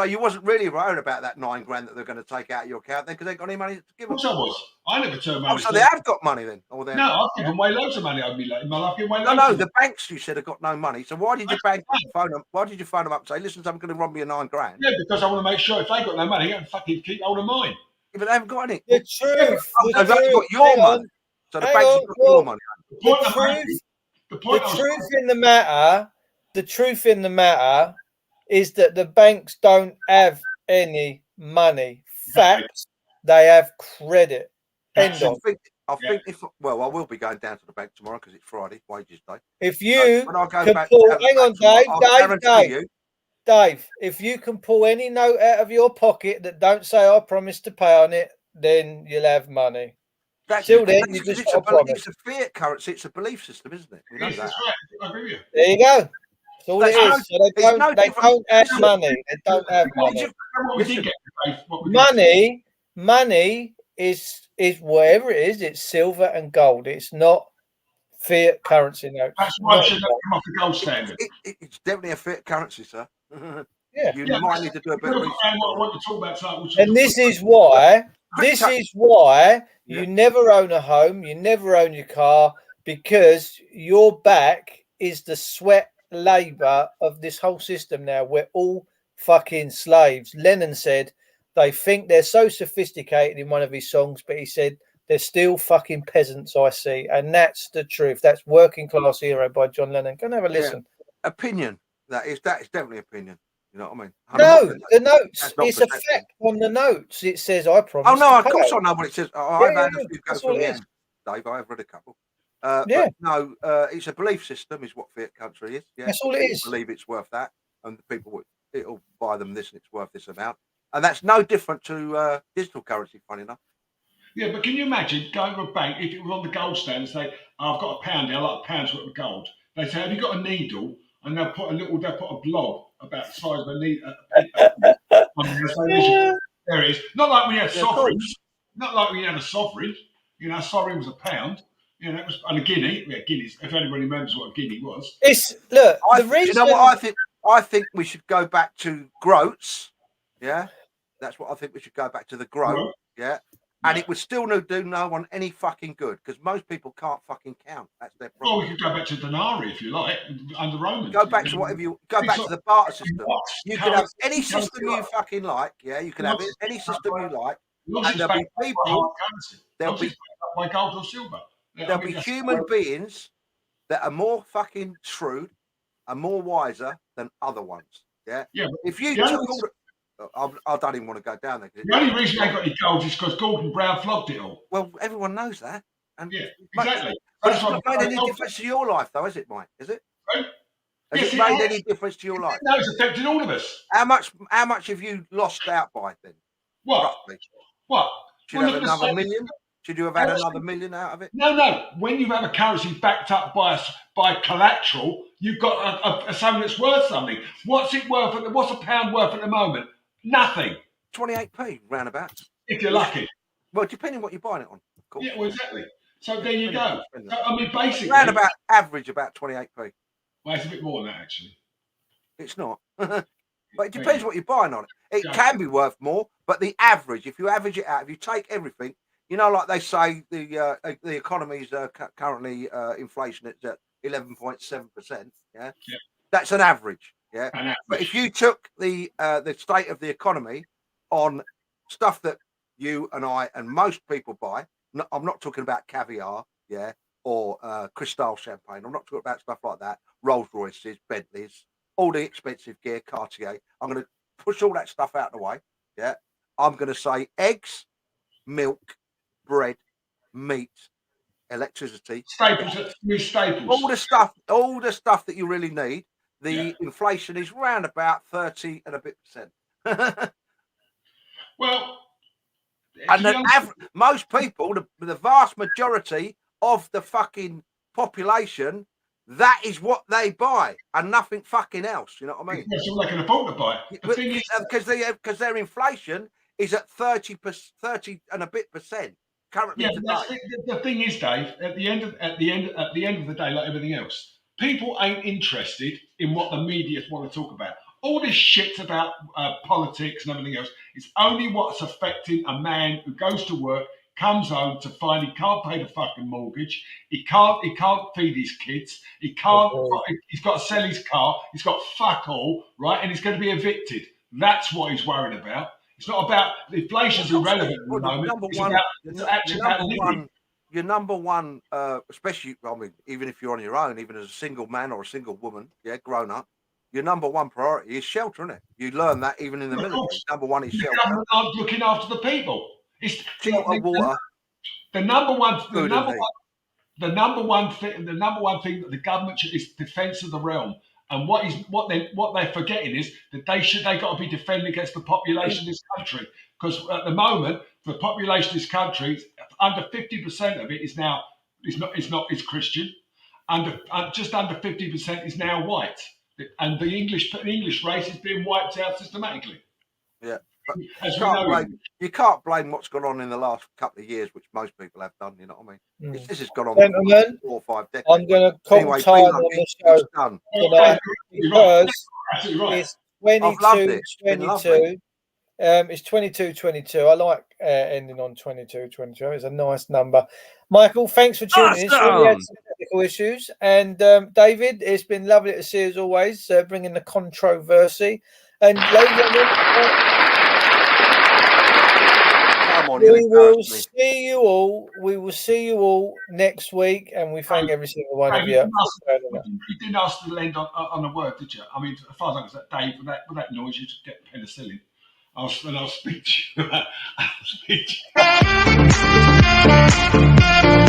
you wasn't really worried about that $9,000 that they're going to take out of your account then because they ain't got any money to give Of them. course I was. I never turned Oh, around. so they have got money then? Or No, I've given away loads of money over in my life. Given away loads No, of the banks you said have got no money. So why did your bank phone them? Why did you phone them up and say, "Listen, I'm going to rob me of $9,000"? Yeah, because I want to make sure if they got no money, they can fucking keep hold of mine. Yeah, but they haven't got any. The truth. Oh, they've only got your money. So the Hang banks on, have got your well, money. The point The truth in the matter is that the banks don't have any money. Fact, they have credit. End of. I think if I will be going down to the bank tomorrow because it's Friday, wages day. If you when I go can back pull, down to the hang on, bank tomorrow, I'll guarantee you. Dave, if you can pull any note out of your pocket that don't say I promise to pay on it, then you'll have money. Till then, you just got to promise. It's a fiat currency. It's a belief system, isn't it? We know Yes, that. that's right. I agree with you. There you go. That's all it is. So they don't have money. They don't have money. Money is whatever it is. It's silver and gold. It's not fiat currency notes. That's why I should come off the gold standard. It's definitely a fiat currency, sir. Yeah. You might need to do a bit of research. What I want to talk about tonight, And this is why you never own a home, you never own your car, because your back is the sweat labour of this whole system now. We're all fucking slaves. Lennon said they think they're so sophisticated in one of his songs, but he said they're still fucking peasants, I see. And that's the truth. That's Working Class Hero by John Lennon. Go and have a listen. Opinion. That is definitely opinion. You know what I mean? No, the notes. It's a fact on the notes. It says, I promise. Oh, no, of course I know what it says. I've had a few go that's from all it the is. end, Dave. I have read a couple. Yeah. But no, it's a belief system is what fiat country is. Yeah. That's all it is. Believe it's worth that. And the people, it'll buy them this and it's worth this amount. And that's no different to digital currency, funny enough. Yeah, but can you imagine going to a bank, if it was on the gold stand, and say, oh, I've got £1 here, I like £1 worth of gold. They say, have you got a needle? And they'll put a blob about the size of a needle. There it is. Not like we had sovereigns. Not like we had a sovereign. You know, a sovereign was £1. You know, it was, and a guinea. Yeah, guineas. If anybody remembers what a guinea was. You know what I think? I think we should go back to groats. Yeah, that's what I think we should go back to, the groat. Yeah. And it would still do no one any fucking good because most people can't fucking count. That's their problem. Well, we could go back to denarii if you like, under Romans. Go back to whatever you go back to the barter system. You can have any system you fucking like. Yeah, you can have any system you like. And there'll be people. There'll be by gold or silver. There'll be human beings that are more fucking shrewd and more wiser than other ones. Yeah. Yeah. If you took all I don't even want to go down there. The only reason they got any gold is because Gordon Brown flogged it all. Well, everyone knows that. And yeah, exactly. But it's not made any difference to your life, though, is it, Mike? Is it? Right? Has it made any difference to your life? No, it's affected all of us. How much have you lost out by then? What? Roughly? What? Do you have another million? Do Should you have had another million out of it? No. When you have a currency backed up by collateral, you've got a something that's worth something. What's it worth? What's a pound worth at the moment? Nothing. 28p roundabouts. If you're lucky. Well, depending what you're buying it on. Of course. Yeah, well, exactly. So there you go. So, I mean, basically, Roundabout average about 28p. Well, it's a bit more than that, actually. It's not. But it depends what you're buying on it. It can be worth more, but the average, if you average it out, if you take everything, you know, like they say, the economy's currently inflation is at 11.7%. Yeah, that's an average. Yeah, but if you took the state of the economy on stuff that you and I and most people buy, I'm not talking about caviar, yeah, or Cristal champagne. I'm not talking about stuff like that. Rolls Royces, Bentleys, all the expensive gear, Cartier. I'm going to push all that stuff out of the way. Yeah, I'm going to say eggs, milk, bread, meat, electricity, staples. all the stuff that you really need. The inflation is round about 30 and a bit %. Well, and most people, the vast majority of the fucking population, that is what they buy and nothing fucking else. You know what I mean? That's all they can afford to buy. The thing is, because their inflation is at 30 and a bit % currently. Yeah, the thing is, Dave. At the end of the day, like everything else, people ain't interested in what the media want to talk about. All this shit about politics and everything else is only what's affecting a man who goes to work, comes home to find he can't pay the fucking mortgage, he can't feed his kids, he's got to sell his car, he's got fuck all, right, and he's going to be evicted. That's what he's worried about. It's not about inflation's irrelevant at the moment. It's about living. Your number one, especially, I mean, even if you're on your own, even as a single man or a single woman, yeah, grown up, your number one priority is shelter, isn't it? You learn that even in the military. Number one is shelter. Government aren't looking after the people. It's shelter, water. The number one thing that the government is defence of the realm. And what they're forgetting is that they got to be defending against the population of this country. Because at the moment, the population of this country, under 50% of it is Christian. Just under 50% is now white. And the English race is being wiped out systematically. Yeah. But you can't blame what's gone on in the last couple of years, which most people have done. You know what I mean? This has gone on for 4 or 5 decades. I'm going to call time on the show tonight because it's 22-22. It's 22-22. I like ending on 22-22. It's a nice number. Michael, thanks for tuning in. So we had some technical issues. And David, it's been lovely to see as always, bringing the controversy. And ladies and gentlemen, we will see you all. We will see you all next week, and we thank every single one of you. You didn't ask to end on a word, did you? I mean, as far as I was Dave, with that noise, you just get penicillin. I'll speak to you. I'll speak to you.